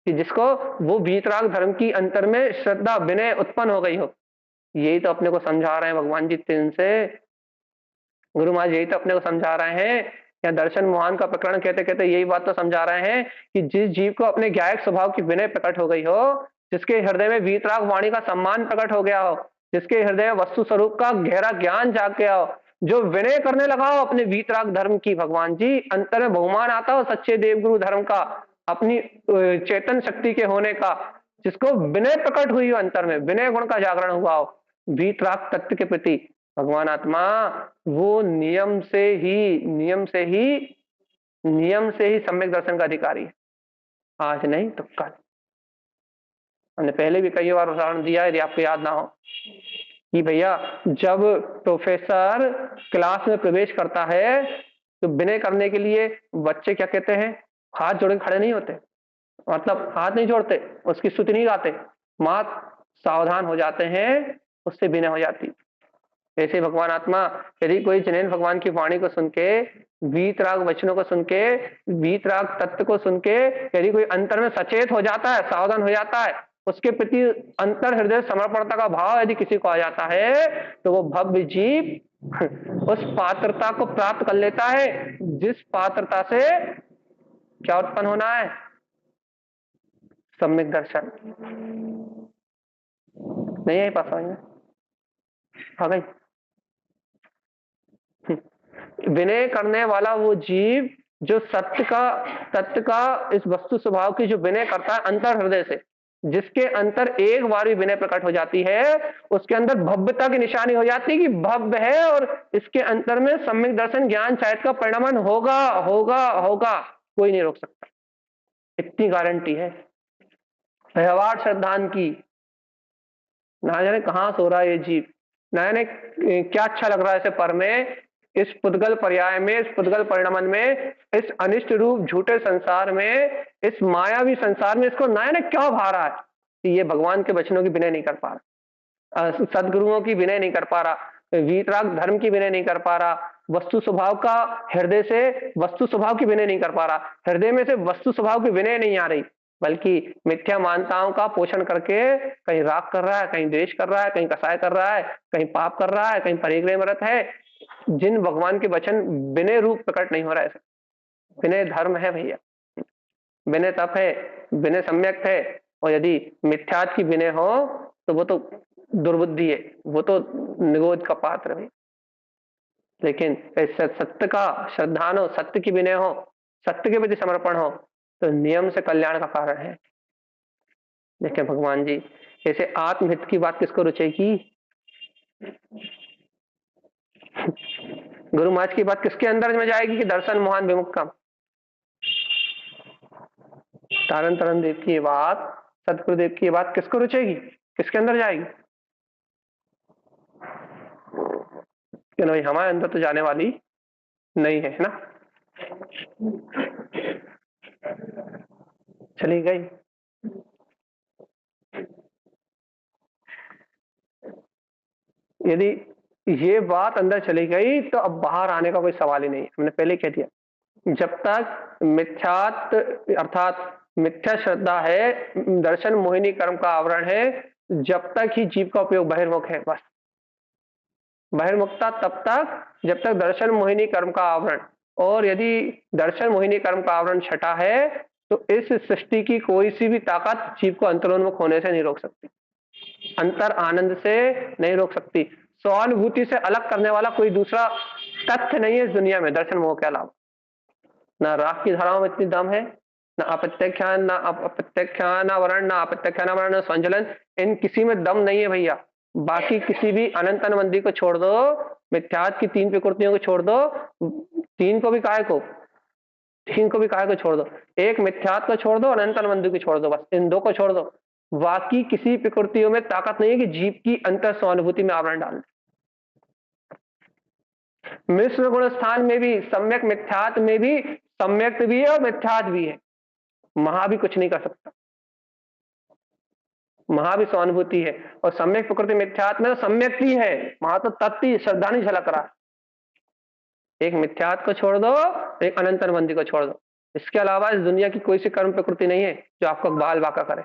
कि जिसको वो वीतराग धर्म की अंतर में श्रद्धा विनय उत्पन्न हो गई हो। यही तो अपने को समझा रहे हैं भगवान जी दिन से, गुरु महाराज यही तो अपने को समझा रहे हैं। या दर्शन मोहन का प्रकरण कहते कहते यही बात तो समझा रहे हैं कि जिस जीव को अपने ज्ञायक स्वभाव की विनय प्रकट हो गई हो, जिसके हृदय में वीतराग वाणी का सम्मान प्रकट हो गया हो, जिसके हृदय में वस्तु स्वरूप का गहरा ज्ञान जाग गया हो, जो विनय करने लगा हो अपने वीतराग धर्म की, भगवान जी अंतर में बहुमान आता हो सच्चे देवगुरु धर्म का, अपनी चेतन शक्ति के होने का, जिसको विनय प्रकट हुई हो, अंतर में विनय गुण का जागरण हुआ हो वीतराग तत्व के प्रति, भगवान आत्मा वो नियम से ही सम्यक दर्शन का अधिकारी है। आज नहीं तो कल। हमने पहले भी कई बार उदाहरण दिया यदि आपको याद ना हो कि भैया जब प्रोफेसर क्लास में प्रवेश करता है तो विनय करने के लिए बच्चे क्या कहते हैं, हाथ जोड़ के खड़े नहीं होते, मतलब हाथ नहीं जोड़ते, उसकी स्तुति नहीं गाते, मात सावधान हो जाते हैं, उससे विनय हो जाती। ऐसे भगवान आत्मा यदि कोई जैन भगवान की वाणी को सुन के वीतराग वचनों को सुन के, वीतराग तत्व को सुन के यदि कोई अंतर में सचेत हो जाता है, सावधान हो जाता है, उसके प्रति अंतर हृदय समर्पणता का भाव यदि किसी को आ जाता है, तो वो भव्य जीव उस पात्रता को प्राप्त कर लेता है जिस पात्रता से क्या उत्पन्न होना है, सम्यक दर्शन। नहीं है पास में आ गई। विनय करने वाला वो जीव जो सत्य का इस वस्तु स्वभाव की जो विनय करता है अंतर हृदय से, जिसके अंतर एक बार भी विनय प्रकट हो जाती है, उसके अंदर भव्यता की निशानी हो जाती है कि भव्य है और इसके अंतर में सम्यक दर्शन ज्ञान शायद का परिणमन होगा होगा होगा, कोई नहीं रोक सकता, इतनी गारंटी है। व्यवहार श्रद्धान की, ना जाने कहां सो रहा है ये जीव, ना जाने क्या अच्छा लग रहा है इसे पर में, इस पुद्गल पर्याय में, इस पुद्गल परिणमन में, इस अनिष्ट रूप झूठे संसार में, इस मायावी संसार में इसको ना जाने क्या भा रहा है कि ये भगवान के वचनों की विनय नहीं कर पा रहा, सदगुरुओं की विनय नहीं कर पा रहा, वीतराग धर्म की विनय नहीं कर पा रहा, वस्तु स्वभाव का हृदय से वस्तु स्वभाव की विनय नहीं कर पा रहा, हृदय में से वस्तु स्वभाव की विनय नहीं आ रही, बल्कि मिथ्या मान्यताओं का पोषण करके कहीं राग कर रहा है, कहीं द्वेष कर रहा है, कहीं कसाय कर रहा है, कहीं पाप कर रहा है, कहीं परिग्रह में रत है, जिन भगवान के वचन विनय रूप प्रकट नहीं हो रहा है। विनय धर्म है भैया, विनय तप है, विनय सम्यक है, और यदि मिथ्यात की विनय हो तो वो तो दुर्बुद्धि है, वो तो निगोद का पात्र है। लेकिन सत्य का श्रद्धान हो, सत्य की विनय हो, सत्य के प्रति समर्पण हो, तो नियम से कल्याण का कारण है। देखिए भगवान जी, ऐसे आत्महित की बात किसको रुचेगी? गुरु महाराज की बात किसके अंदर में जाएगी कि दर्शन मोहन विमुक्तम? तारण तरण देव की बात, सतगुरुदेव की बात किसको रुचेगी, किसके अंदर जाएगी? कि भाई हमारे अंदर तो जाने वाली नहीं है ना, चली गई। यदि ये बात अंदर चली गई तो अब बाहर आने का कोई सवाल ही नहीं, हमने पहले कह दिया। जब तक मिथ्यात अर्थात मिथ्या श्रद्धा है, दर्शन मोहिनी कर्म का आवरण है, जब तक ही जीव का उपयोग बहिर्मुख है, बस बहिर्मुखता तब तक जब तक दर्शन मोहिनी कर्म का आवरण, और यदि दर्शन मोहिनी कर्म का आवरण छटा है तो इस सृष्टि की कोई सी भी ताकत जीव को अंतरोन्मुख होने से नहीं रोक सकती, अंतर आनंद से नहीं रोक सकती। स्वानुभूति से अलग करने वाला कोई दूसरा तथ्य नहीं है इस दुनिया में दर्शन मोह के अलावा। ना राग की धाराओं में इतनी दम है, ना अप्रत्यख्यान, ना अप्रत्यख्यान वर्ण, ना अप्रत्यख्यान वर्ण, संचलन, इन किसी में दम नहीं है भैया। बाकी किसी भी अनंत अनुबंधी को छोड़ दो, मिथ्यात की तीन प्रकृतियों को छोड़ दो, तीन को भी काहे को, तीन को भी काहे को छोड़ दो, एक मिथ्यात को छोड़ दो, अनंत अनुबंधी को छोड़ दो, बस इन दो को छोड़ दो, बाकी किसी प्रकृतियों में ताकत नहीं है कि जीव की अंतर स्वानुभूति में आवरण डाल दे। मिश्र गुण स्थान में भी सम्यक मिथ्यात में भी सम्यक भी है और मिथ्यात भी है, महा भी कुछ नहीं कर सकता, महा भी स्वानुभूति है, और सम्यक प्रकृति मिथ्यात में तो सम्यक भी है, महा तो तत्व श्रद्धा नहीं झलक रहा। एक मिथ्यात को छोड़ दो, एक अनंत अनुबंधी को छोड़ दो, इसके अलावा इस दुनिया की कोई सी कर्म प्रकृति नहीं है जो आपको बाल बाका करे,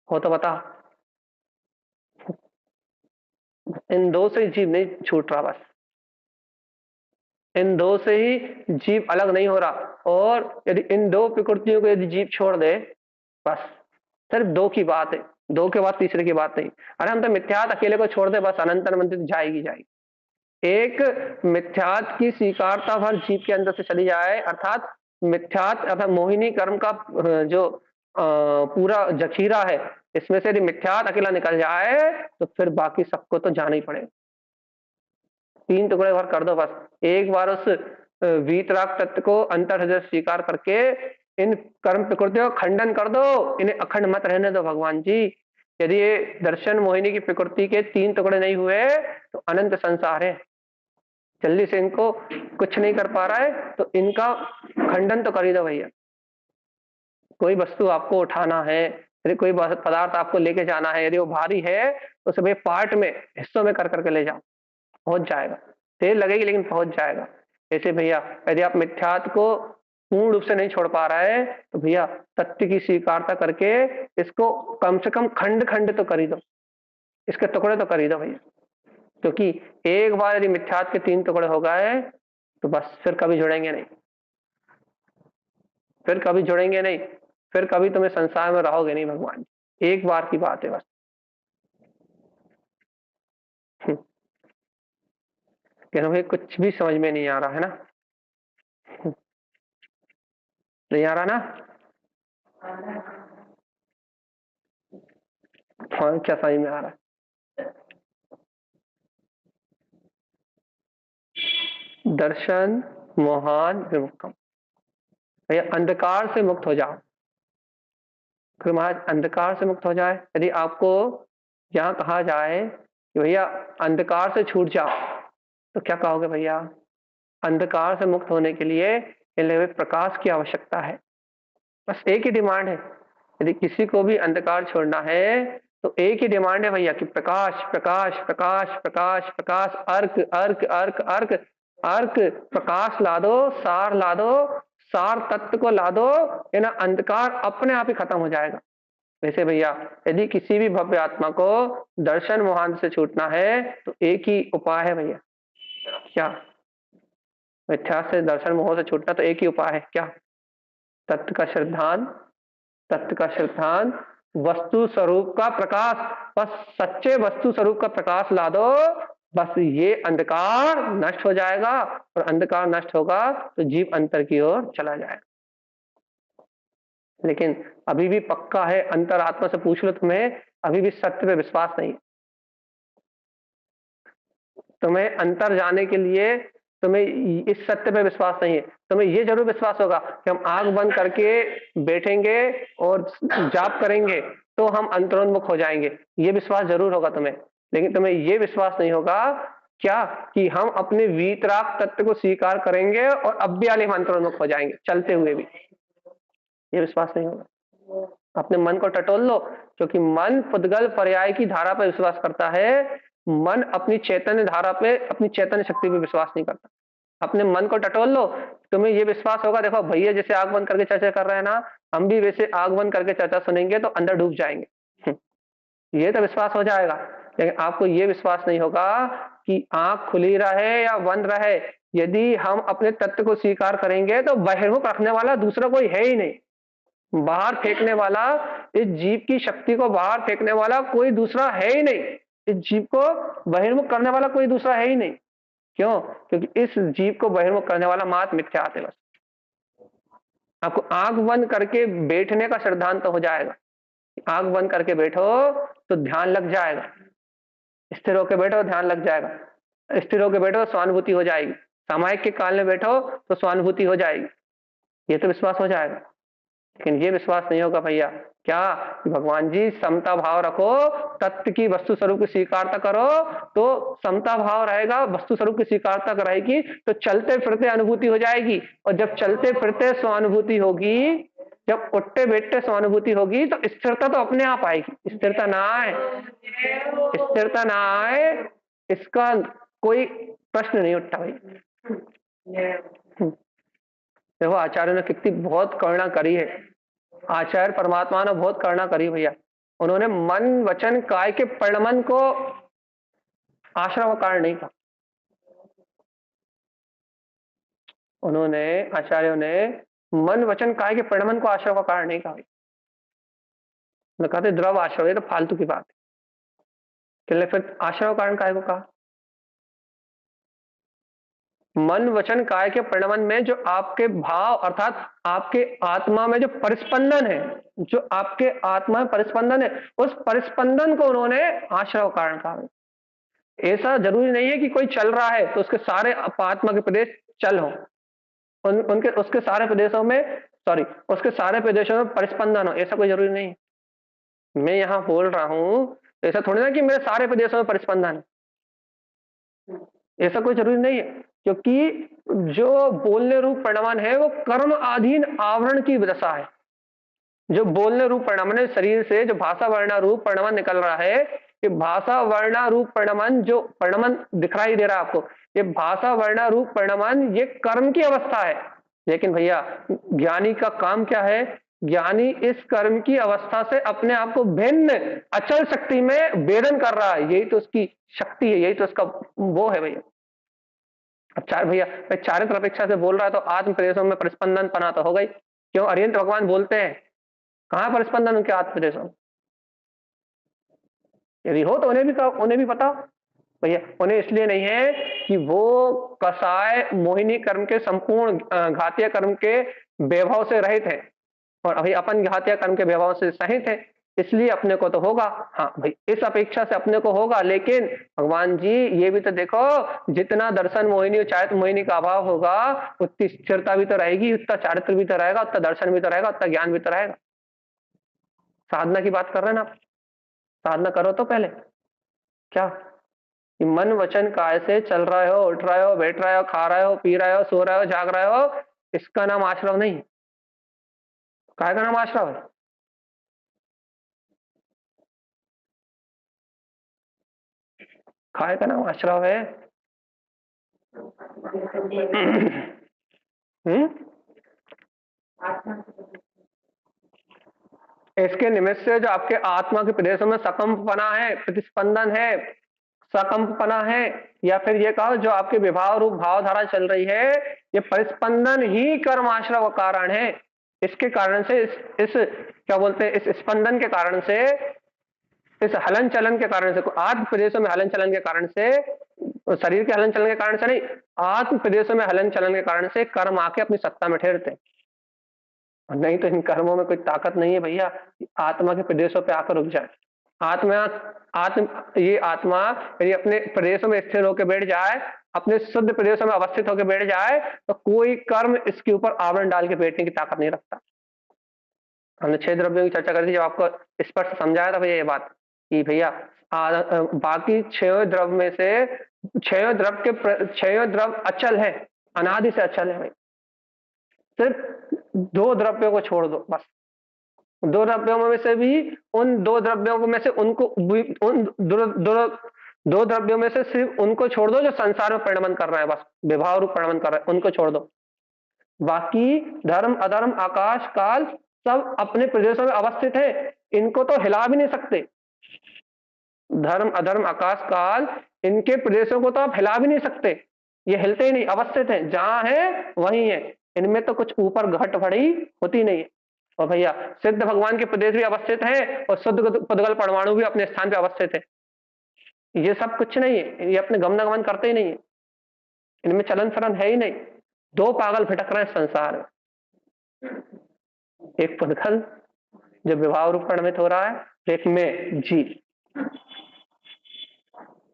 हो तो बता। इन दो से जीव नहीं छूट रहा, बस इन दो से ही जीव अलग नहीं हो रहा, और यदि इन दो प्रकृतियों को यदि जीव छोड़ दे, बस सिर्फ दो की बात है, दो के बाद तीसरे की बात नहीं। अरे हम तो मिथ्यात अकेले को छोड़ दे, बस अनंत अनुबंधी जाएगी जाएगी। एक मिथ्यात की स्वीकारता भर जीव के अंदर से चली जाए, अर्थात मिथ्यात अर्थात मोहिनी कर्म का जो पूरा जखीरा है, इसमें से यदि मिथ्यात अकेला निकल जाए तो फिर बाकी सबको तो जाना ही पड़ेगा। तीन टुकड़े भर कर दो, बस एक बार उस वीतराग तत्व को अंतर हृदय स्वीकार करके इन कर्म प्रकृतियों का खंडन कर दो, इन्हें अखंड मत रहने दो भगवान जी। यदि ये दर्शन मोहिनी की प्रकृति के तीन टुकड़े नहीं हुए तो अनंत संसार है, जल्दी से इनको कुछ नहीं कर पा रहा है तो इनका खंडन तो कर ही दो भैया। कोई वस्तु आपको उठाना है, यदि कोई पदार्थ आपको लेके जाना है, यदि वो भारी है तो सभी पार्ट में हिस्सों में कर करके ले जाओ, पहुंच जाएगा, देर लगेगी लेकिन पहुंच जाएगा। ऐसे भैया यदि आप मिथ्यात्व को पूर्ण रूप से नहीं छोड़ पा रहे हैं तो भैया सत्य की स्वीकारता करके इसको कम से कम खंड खंड तो कर ही दो, इसके टुकड़े तो कर ही दो भैया। क्योंकि एक बार यदि मिथ्यात्व के 3 टुकड़े हो गए तो बस फिर कभी जुड़ेंगे नहीं, फिर कभी जुड़ेंगे नहीं, फिर कभी तुम्हें संसार में रहोगे नहीं भगवान। एक बार की बात है बस। कहना भाई कुछ भी समझ में नहीं आ रहा है ना? नहीं आ रहा ना? हाँ, क्या समझ में आ रहा है? दर्शन मोहान विमुक्तम, भैया अंधकार से मुक्त हो जाओ। फिर महाराज अंधकार से मुक्त हो जाए, यदि आपको यहाँ कहा जाए कि भैया अंधकार से छूट जाओ तो क्या कहोगे भैया? अंधकार से मुक्त होने के लिए प्रकाश की आवश्यकता है। बस एक ही डिमांड है, यदि किसी को भी अंधकार छोड़ना है तो एक ही डिमांड है भैया कि प्रकाश प्रकाश प्रकाश प्रकाश प्रकाश, अर्क अर्क अर्क अर्क अर्क, प्रकाश ला दो, सार ला दो, सार तत्व को ला दो, है ना, अंधकार अपने आप ही खत्म हो जाएगा। वैसे भैया यदि किसी भी भव्य आत्मा को दर्शन मोहन से छूटना है तो एक ही उपाय है भैया। क्या? मिथ्या से दर्शन मोह से छूटना तो एक ही उपाय है, क्या? तत्व का श्रद्धान, तत्व का श्रद्धान, वस्तु स्वरूप का प्रकाश, बस सच्चे वस्तु स्वरूप का प्रकाश ला दो, बस ये अंधकार नष्ट हो जाएगा। और अंधकार नष्ट होगा तो जीव अंतर की ओर चला जाएगा। लेकिन अभी भी पक्का है, अंतरात्मा से पूछ लो, तुम्हें अभी भी सत्य पे विश्वास नहीं। तुम्हें अंतर जाने के लिए तुम्हें इस सत्य पे विश्वास नहीं है। तुम्हें ये जरूर विश्वास होगा कि हम आंख बंद करके बैठेंगे और जाप करेंगे तो हम अंतरोन्मुख हो जाएंगे, ये विश्वास जरूर होगा तुम्हें। लेकिन तुम्हें ये विश्वास नहीं होगा क्या कि हम अपने वीतराग तत्व को स्वीकार करेंगे और अब भी हम अंतरोन्मुख हो जाएंगे चलते हुए भी, ये विश्वास नहीं होगा। अपने मन को टटोल लो, क्योंकि मन पुद्गल पर्याय की धारा पर विश्वास करता है, मन अपनी चैतन्य धारा पे, अपनी चैतन्य शक्ति पे विश्वास नहीं करता। अपने मन को टटोल लो, तुम्हें ये विश्वास होगा, देखो भैया जैसे आग बंद करके चर्चा कर रहे हैं ना, हम भी वैसे आग बंद करके चर्चा सुनेंगे तो अंदर डूब जाएंगे। ये तो विश्वास हो जाएगा। लेकिन आपको ये विश्वास नहीं होगा कि आंख खुली रहे या बंद रहे, यदि हम अपने तत्व को स्वीकार करेंगे तो बहिर्मुख रखने वाला दूसरा कोई है ही नहीं। बाहर फेंकने वाला, इस जीव की शक्ति को बाहर फेंकने वाला कोई दूसरा है ही नहीं। इस जीव को बहिर्मुख करने वाला कोई दूसरा है ही नहीं। क्यों? क्योंकि इस जीव को बहिर्मुख करने वाला मात्र मिथ्या है। बस आपको आंख बंद करके बैठने का सिद्धांत हो जाएगा। आंख बंद करके बैठो तो ध्यान लग जाएगा, स्थिर होकर बैठो ध्यान लग जाएगा, स्थिर होकर बैठो तो स्वानुभूति हो जाएगी, सामायिक के काल में बैठो तो स्वानुभूति हो जाएगी, ये तो विश्वास हो जाएगा। लेकिन ये विश्वास नहीं होगा भैया क्या कि भगवान जी समता भाव रखो, तत्व की वस्तु स्वरूप की स्वीकारता करो, तो समता भाव रहेगा, वस्तु स्वरूप की स्वीकारता रहेगी तो चलते फिरते अनुभूति हो जाएगी। और जब चलते फिरते स्वानुभूति होगी, जब उठते बैठते स्वानुभूति होगी तो स्थिरता तो अपने आप आएगी। स्थिरता ना आए, स्थिरता ना आए, इसका कोई प्रश्न नहीं उठता भाई। देखो आचार्य ने कितनी बहुत करुणा करी है, आचार्य परमात्मा ने बहुत करुणा करी भैया। उन्होंने मन वचन काय के परिणमन को आश्रम का कारण नहीं कहा। उन्होंने, आचार्यों ने मन वचन काय के परिणमन को आश्रम का कारण नहीं कहा। कहते द्रव आश्रय, तो फालतू की बात है। फिर आश्रम का कारण काय को कहा? मन वचन काय के परिणमन में जो आपके भाव अर्थात आपके आत्मा में जो परिस्पंदन है, जो आपके आत्मा में परिस्पंदन है, उस परिस्पंदन को उन्होंने आश्रय कारण कहा। ऐसा जरूरी नहीं है कि कोई चल रहा है तो उसके सारे आत्मा के प्रदेश चल हो, उनके उसके सारे प्रदेशों में, सॉरी, उसके सारे प्रदेशों में परिस्पंदन हो, ऐसा कोई जरूरी नहीं है। मैं यहां बोल रहा हूं तो ऐसा थोड़ी ना कि मेरे सारे प्रदेशों में परिस्पंदन है, ऐसा कोई जरूरी नहीं है। क्योंकि जो बोलने रूप परिणाम है वो कर्म अधीन आवरण की दशा है। जो बोलने रूप परिणाम है, शरीर से जो भाषा वर्णा रूप परिणाम निकल रहा है, ये भाषा वर्णा रूप परिणमन, जो परिणमन दिखाई दे रहा है आपको, ये भाषा वर्णा रूप परिणमन ये कर्म की अवस्था है। लेकिन भैया ज्ञानी का काम क्या है? ज्ञानी इस कर्म की अवस्था से अपने आप को भिन्न अचल शक्ति में वेदन कर रहा है। यही तो उसकी शक्ति है, यही तो उसका वो है भैया। अब चार भैया मैं चारित्र अपेक्षा से बोल रहा है तो आत्म प्रदेशों में परिस्पंदन पना तो हो गई। क्यों? अरिहंत भगवान बोलते हैं, कहां परिस्पंदन उनके आत्म प्रदेशों में? यदि हो तो उन्हें भी बताओ भैया। उन्हें इसलिए नहीं है कि वो कसाय मोहिनी कर्म के संपूर्ण घातीय कर्म के वैभव से रहित है, और अभी अपन घातीय कर्म के वैभव से सहित है, इसलिए अपने को तो होगा। हाँ भाई इस अपेक्षा से अपने को होगा, लेकिन भगवान जी ये भी तो देखो, जितना दर्शन मोहिनी और चारित्र मोहिनी का अभाव होगा उतनी स्थिरता भी तो रहेगी, उतना चारित्र भी तो रहेगा, उतना दर्शन भी तो रहेगा, उतना ज्ञान भी तो रहेगा। साधना की बात कर रहे हैं ना आप? साधना करो तो पहले क्या कि मन वचन काय से चल रहे हो, उठ रहे हो, बैठ रहे हो, खा रहे हो, पी रहे हो, सो रहे हो, जाग रहे हो, इसका नाम आश्रव नहीं। काय का नाम आश्रव है? काय का नाम आश्रव है? हम्म? इसके निमित्त से जो आपके आत्मा के प्रदेशों में सकंपना है, प्रतिस्पंदन है, सकंपना है, या फिर ये कहो जो आपके विभाव रूप भावधारा चल रही है, ये परिस्पंदन ही कर्म आश्रव का कारण है। इसके कारण से इस क्या बोलते हैं, इस स्पंदन के कारण से, इस हलन चलन के कारण से, आत्म प्रदेशों में हलन चलन के कारण से, शरीर के हलन चलन के कारण से नहीं, आत्म प्रदेशों में हलन चलन के कारण से कर्म आके अपनी सत्ता में ठहरते हैं। नहीं तो इन कर्मों में कोई ताकत नहीं है भैया, आत्मा के प्रदेशों पे आकर रुक जाए। आत्मा ये आत्मा यदि अपने प्रदेशों में स्थिर होकर बैठ जाए, अपने शुद्ध प्रदेशों में अवस्थित होकर बैठ जाए, तो कोई कर्म इसके ऊपर आवरण डाल के बैठने की ताकत नहीं रखता। हमने 6 द्रव्यों की चर्चा करी थी, जब आपको स्पष्ट समझाया था भैया ये बात कि भैया बाकी 6 द्रव्य में से 6 द्रव्य अचल है, अनादि से अचल है भाई। सिर्फ 2 द्रव्यों को छोड़ दो बस। 2 द्रव्यों में से भी, उन 2 द्रव्यों में से उनको, उन 2 द्रव्यों में से सिर्फ उनको छोड़ दो जो संसार में परिणमन कर रहे हैं, बस विभाव रूप परिणमन कर रहे हैं, उनको छोड़ दो। बाकी धर्म अधर्म आकाश काल सब अपने प्रदेशों में अवस्थित है, इनको तो हिला भी नहीं सकते। धर्म अधर्म आकाश काल इनके प्रदेशों को तो आप हिला भी नहीं सकते, ये हिलते ही नहीं, अवस्थित है, जहां है वहीं है, इनमें तो कुछ ऊपर घट बढ़ी होती नहीं है। और भैया सिद्ध भगवान के प्रदेश भी अवस्थित है, और शुद्ध पुद्गल परमाणु भी अपने स्थान पे अवस्थित है। ये सब कुछ नहीं है, ये अपने गमनागमन करते ही नहीं है, इनमें चलन फलन है ही नहीं। 2 पागल भटक रहे हैं संसार में, एक पुद्गल जो विभाव रूप परिणमित हो रहा है, एक में जी।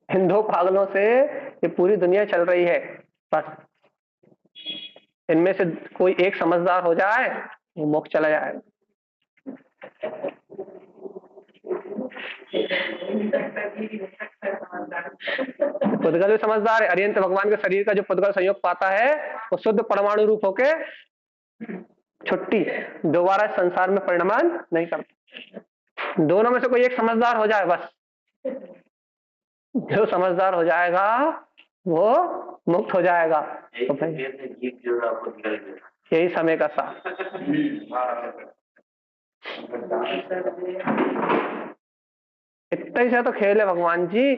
इन 2 पागलों से ये पूरी दुनिया चल रही है। बस इनमें से कोई एक समझदार हो जाए, वो मोक्ष चला जाएगा। पुद्गल भी समझदार है, अरिहंत भगवान के शरीर का जो पुद्गल संयोग पाता है वो शुद्ध परमाणु रूप होके छुट्टी, दोबारा संसार में परिणमन नहीं करता। दोनों में से कोई एक समझदार हो जाए बस, जो समझदार हो जाएगा वो मुक्त हो जाएगा। तो यही समय का साथ। इतना ही सा तो खेल है भगवान जी,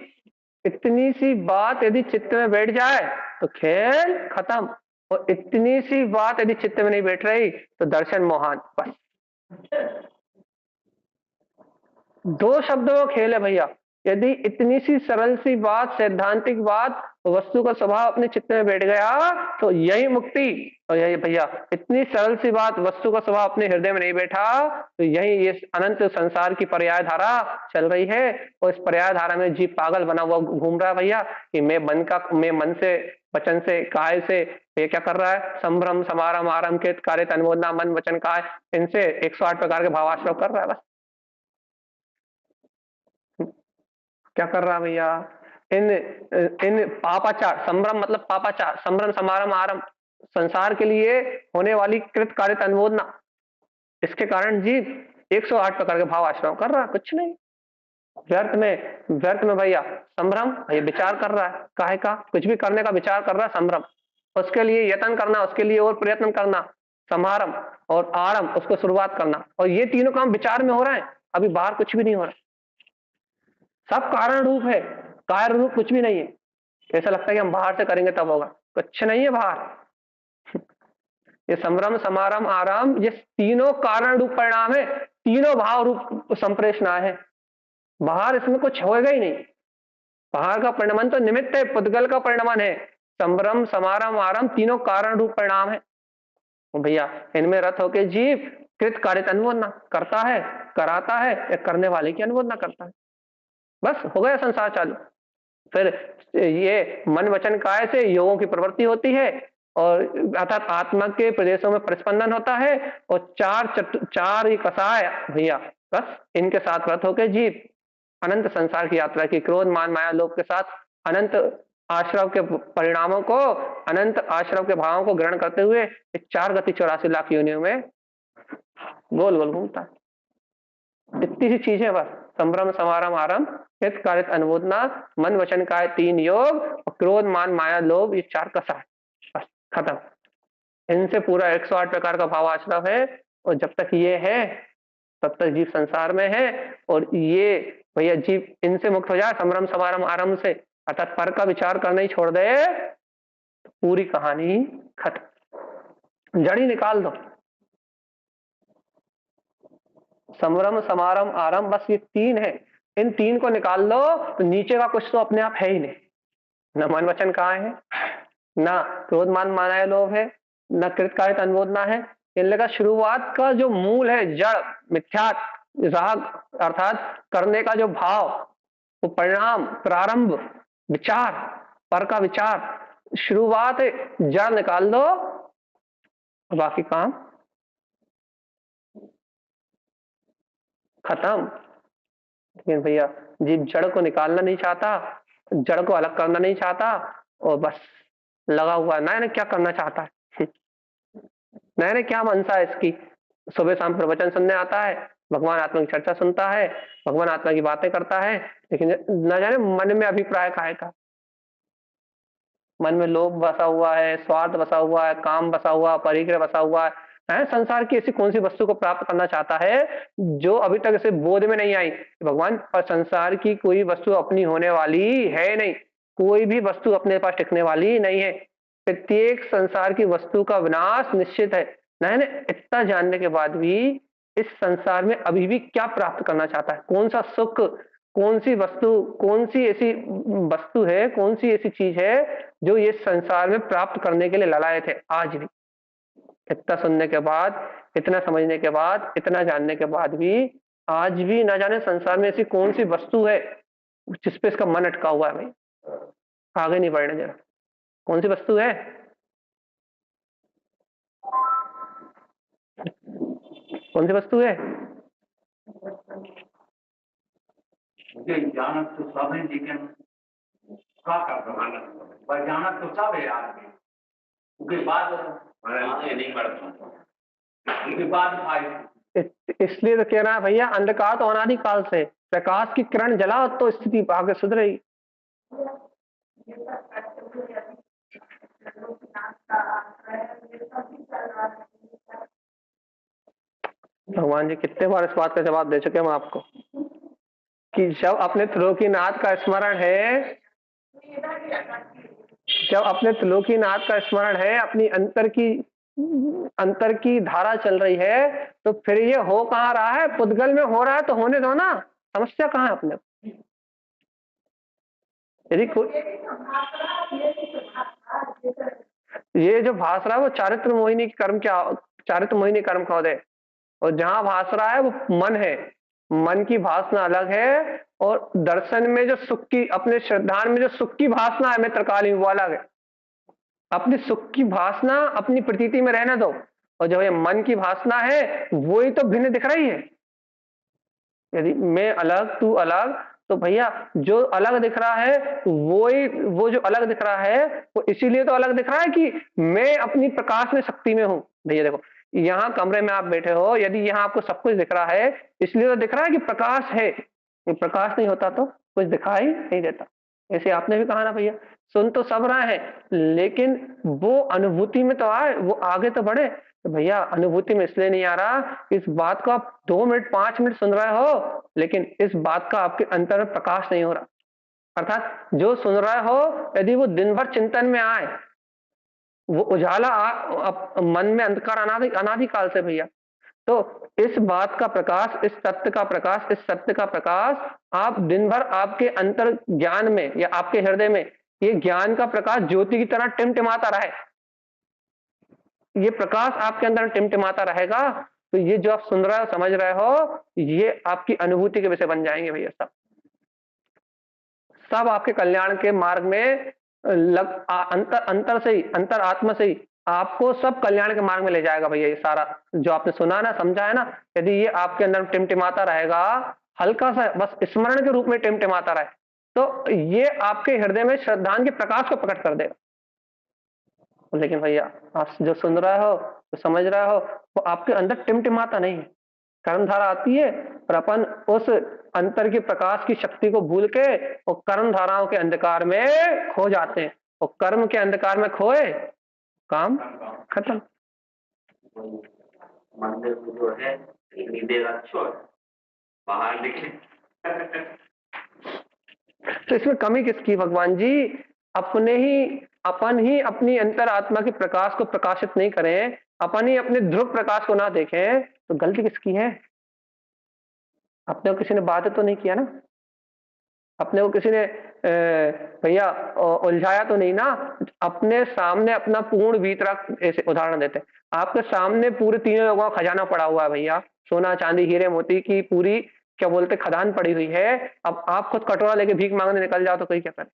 इतनी सी बात यदि चित्त में बैठ जाए तो खेल खत्म, और इतनी सी बात यदि चित्त में नहीं बैठ रही तो दर्शन मोहन। बस 2 शब्दों का खेल है भैया। यदि इतनी सी सरल सी बात, सैद्धांतिक बात, वस्तु का स्वभाव अपने चित्त में बैठ गया तो यही मुक्ति। और यही भैया इतनी सरल सी बात, वस्तु का स्वभाव अपने हृदय में नहीं बैठा तो यही ये अनंत संसार की पर्याय धारा चल रही है, और इस पर्याय धारा में जीव पागल बना हुआ घूम रहा है भैया कि मैं मन से, वचन से, काय से, ये क्या कर रहा है, संभ्रम समारम आरम के कार्य अनुमोदना मन वचन काय, इनसे 108 प्रकार के भावाश्रव कर रहा है। बस क्या कर रहा है भैया, इन पापाचार, संभ्रम मतलब पापाचार, संभ्रम समारम आरम, संसार के लिए होने वाली कृत कार्य अनुमोदना, इसके कारण जीव 108 प्रकार के भाव आश्रम कर रहा, कुछ नहीं। व्यर्थ में भैया संभ्रम, ये विचार कर रहा है काहे का, कुछ भी करने का विचार कर रहा है, संभ्रम, उसके लिए यत्न करना, उसके लिए और प्रयत्न करना, समारंभ और आरंभ, उसको शुरुआत करना, और ये तीनों काम विचार में हो रहे हैं, अभी बाहर कुछ भी नहीं हो रहा, सब कारण रूप है, कार्य रूप कुछ भी नहीं है। ऐसा लगता है कि हम बाहर से करेंगे तब होगा, कुछ नहीं है बाहर। ये संभ्रम समारंभ आराम, ये तीनों कारण रूप परिणाम है, तीनों भाव रूप संप्रेषणा है, बाहर इसमें कुछ होएगा ही नहीं। बाहर का परिणमन तो निमित्त है, पुद्गल का परिणमन है, संभ्रम समारंभ आरंभ तीनों कारण रूप परिणाम है भैया। इनमें रत होके जीव कृत कार्य अनुमोदना करता है, कराता है, या करने वाले की अनुमोदना करता है, बस हो गया संसार चालू। फिर ये मन वचन काय से योगों की प्रवृत्ति होती है, और अर्थात आत्मा के प्रदेशों में प्रतिस्पंदन होता है, और चार ये कसाय भैया, बस इनके साथ व्रत होकर जीव अनंत संसार की यात्रा की, क्रोध मान माया लोभ के साथ अनंत आश्रव के परिणामों को, अनंत आश्रव के भावों को ग्रहण करते हुए 4 गति 84 लाख योनियों में गोल गोल घूमता है। इतनी सी चीजें बस, संभ्रम समारंभ आरंभ हित कारित अनुमोदना मन वचन काय 3 योग, और क्रोध मान माया लोभ ये 4 कसा है, बस खत्म। इनसे पूरा 108 प्रकार का भाव आश्रव है, और जब तक ये है तब तक जीव संसार में है, और ये भैया जीव इनसे मुक्त हो जाए संभ्रम समारंभ आरंभ से, अर्थात पर का विचार करना ही छोड़ दे, तो पूरी कहानी खत्म, जड़ ही निकाल दो। संभ्रम समारंभ आरंभ बस ये 3 है, इन 3 को निकाल लो तो नीचे का कुछ तो अपने आप है ही नहीं, न मन वचन कहाँ है, ना क्रोध मान माना लोभ है, न कृतकार्य अनुमोदना है, इन लगा शुरुआत का जो मूल है जड़ मिथ्यात राग, अर्थात करने का जो भाव, वो परिणाम प्रारंभ विचार, पर का विचार शुरुआत है, जड़ निकाल दो, बाकी काम खत्म। लेकिन भैया जीव जड़ को निकालना नहीं चाहता, जड़ को अलग करना नहीं चाहता, और बस लगा हुआ है, ना क्या करना चाहता है, नए क्या मनसा है इसकी, सुबह शाम प्रवचन सुनने आता है, भगवान आत्मा की चर्चा सुनता है, भगवान आत्मा की बातें करता है, लेकिन न जाने मन में अभिप्राय काहे का, मन में लोभ बसा हुआ है, स्वार्थ बसा हुआ है, काम बसा हुआ, परिग्रह बसा हुआ है, संसार की ऐसी कौन सी वस्तु को प्राप्त करना चाहता है जो अभी तक इसे बोध में नहीं आई भगवान, और संसार की कोई वस्तु अपनी होने वाली है नहीं, कोई भी वस्तु अपने पास टिकने वाली नहीं है, प्रत्येक संसार की वस्तु का विनाश निश्चित है। नहीं, इतना जानने के बाद भी इस संसार में अभी भी क्या प्राप्त करना चाहता है, कौन सा सुख, कौन सी वस्तु, कौन सी ऐसी वस्तु है, कौन सी ऐसी चीज है जो ये संसार में प्राप्त करने के लिए ललायत है। आज भी इतना सुनने के बाद, इतना समझने के बाद, इतना जानने के बाद भी आज भी ना जाने संसार में ऐसी कौन सी वस्तु है जिसपे इसका मन अटका हुआ है। भाई आगे नहीं बढ़ने जरा, कौन सी वस्तु है, कौन सी वस्तु है? जानत तो सब है, लेकिन का पर जानत तो सब है आदमी, उसके बाद नहीं बढ़ता, उसके बाद इसलिए तो कह रहा है भैया, अंधकार तो अनादि काल से, प्रकाश की किरण जलाओ तो स्थिति आगे सुधरेगी। भगवान जी कितने बार इस बात का जवाब दे चुके हम आपको कि जब अपने त्रिलोकीनाथ का स्मरण है, जब अपने त्रिलोकीनाथ का स्मरण है, अपनी अंतर की धारा चल रही है, तो फिर ये हो कहाँ रहा है, पुद्गल में हो रहा है तो होने दो ना, समस्या कहाँ है अपने? यदि ये जो भाष रहा है वो चारित्र मोहिनी कर्म क्या, चारित्र मोहिनी कर्म खोद है, और जहां भाष रहा है वो मन है, मन की भाषना अलग है, और दर्शन में जो सुख की, अपने श्रद्धान में जो सुख की भाषना है मित्रकालीन, वो अलग है। अपनी सुख की भाषना अपनी प्रतीति में रहने दो, और जो ये मन की भाषना है वही तो भिन्न दिख रही है। यदि मैं अलग तू अलग, तो भैया जो अलग दिख रहा है वो जो अलग दिख रहा है वो इसीलिए तो अलग दिख रहा है कि मैं अपनी प्रकाश में शक्ति में हूं। भैया देखो, यहाँ कमरे में आप बैठे हो, यदि यहाँ आपको सब कुछ दिख रहा है इसलिए तो दिख रहा है कि प्रकाश है, ये प्रकाश नहीं होता तो कुछ दिखाई नहीं देता। ऐसे आपने भी कहा ना भैया, सुन तो सब रहे हैं लेकिन वो अनुभूति में तो आए, वो आगे तो बढ़े। तो भैया अनुभूति में इसलिए नहीं आ रहा, इस बात को आप 2 मिनट 5 मिनट सुन रहे हो लेकिन इस बात का आपके अंतर में प्रकाश नहीं हो रहा। अर्थात जो सुन रहे हो यदि वो दिन भर चिंतन में आए, वो उजाला मन में अंधकार अनादि अनादि काल से भैया। तो इस बात का प्रकाश, इस तत्व का प्रकाश, इस सत्य का प्रकाश आप दिन भर आपके अंतर ज्ञान में या आपके हृदय में ये ज्ञान का प्रकाश ज्योति की तरह टिमटिमाता रहे, ये प्रकाश आपके अंदर टिमटिमाता रहेगा। तो ये जो आप सुन रहे हो समझ रहे हो ये आपकी अनुभूति के विषय बन जाएंगे भैया। सब सब आपके कल्याण के मार्ग में अंतर अंतर से ही, अंतर आत्मा से ही आपको सब कल्याण के मार्ग में ले जाएगा भैया। ये सारा जो आपने सुना ना, समझा है ना, यदि ये आपके अंदर टिमटिमाता रहेगा, हल्का सा बस स्मरण के रूप में टिमटिमाता रहे, तो ये आपके हृदय में श्रद्धांजलि के प्रकाश को प्रकट कर देगा। लेकिन भैया आप जो सुन रहे हो, जो समझ रहे हो, वो आपके अंदर टिमटिमाता नहीं है। कर्म धारा आती है और अपन उस अंतर के प्रकाश की शक्ति को भूल के और कर्म धाराओं के अंधकार में खो जाते हैं, और कर्म के अंधकार में खोए काम खत्म। मंदिर जो है देर अच्छो बाहर दिखे। तो इसमें कमी किसकी भगवान जी? अपन ही अपनी अंतर आत्मा के प्रकाश को प्रकाशित नहीं करें, अपन ही अपने ध्रुव प्रकाश को ना देखें, तो गलती किसकी है? अपने को किसी ने बात तो नहीं किया ना, अपने को किसी ने भैया उलझाया तो नहीं ना। अपने सामने अपना पूर्ण वीतराग, ऐसे उदाहरण देते हैं, आपके सामने पूरे तीनों लोगों का खजाना पड़ा हुआ है भैया, सोना चांदी हीरे मोती की पूरी क्या बोलते खदान पड़ी हुई है। अब आप खुद कटोरा लेके भीख मांगने निकल जाओ तो कोई क्या करे?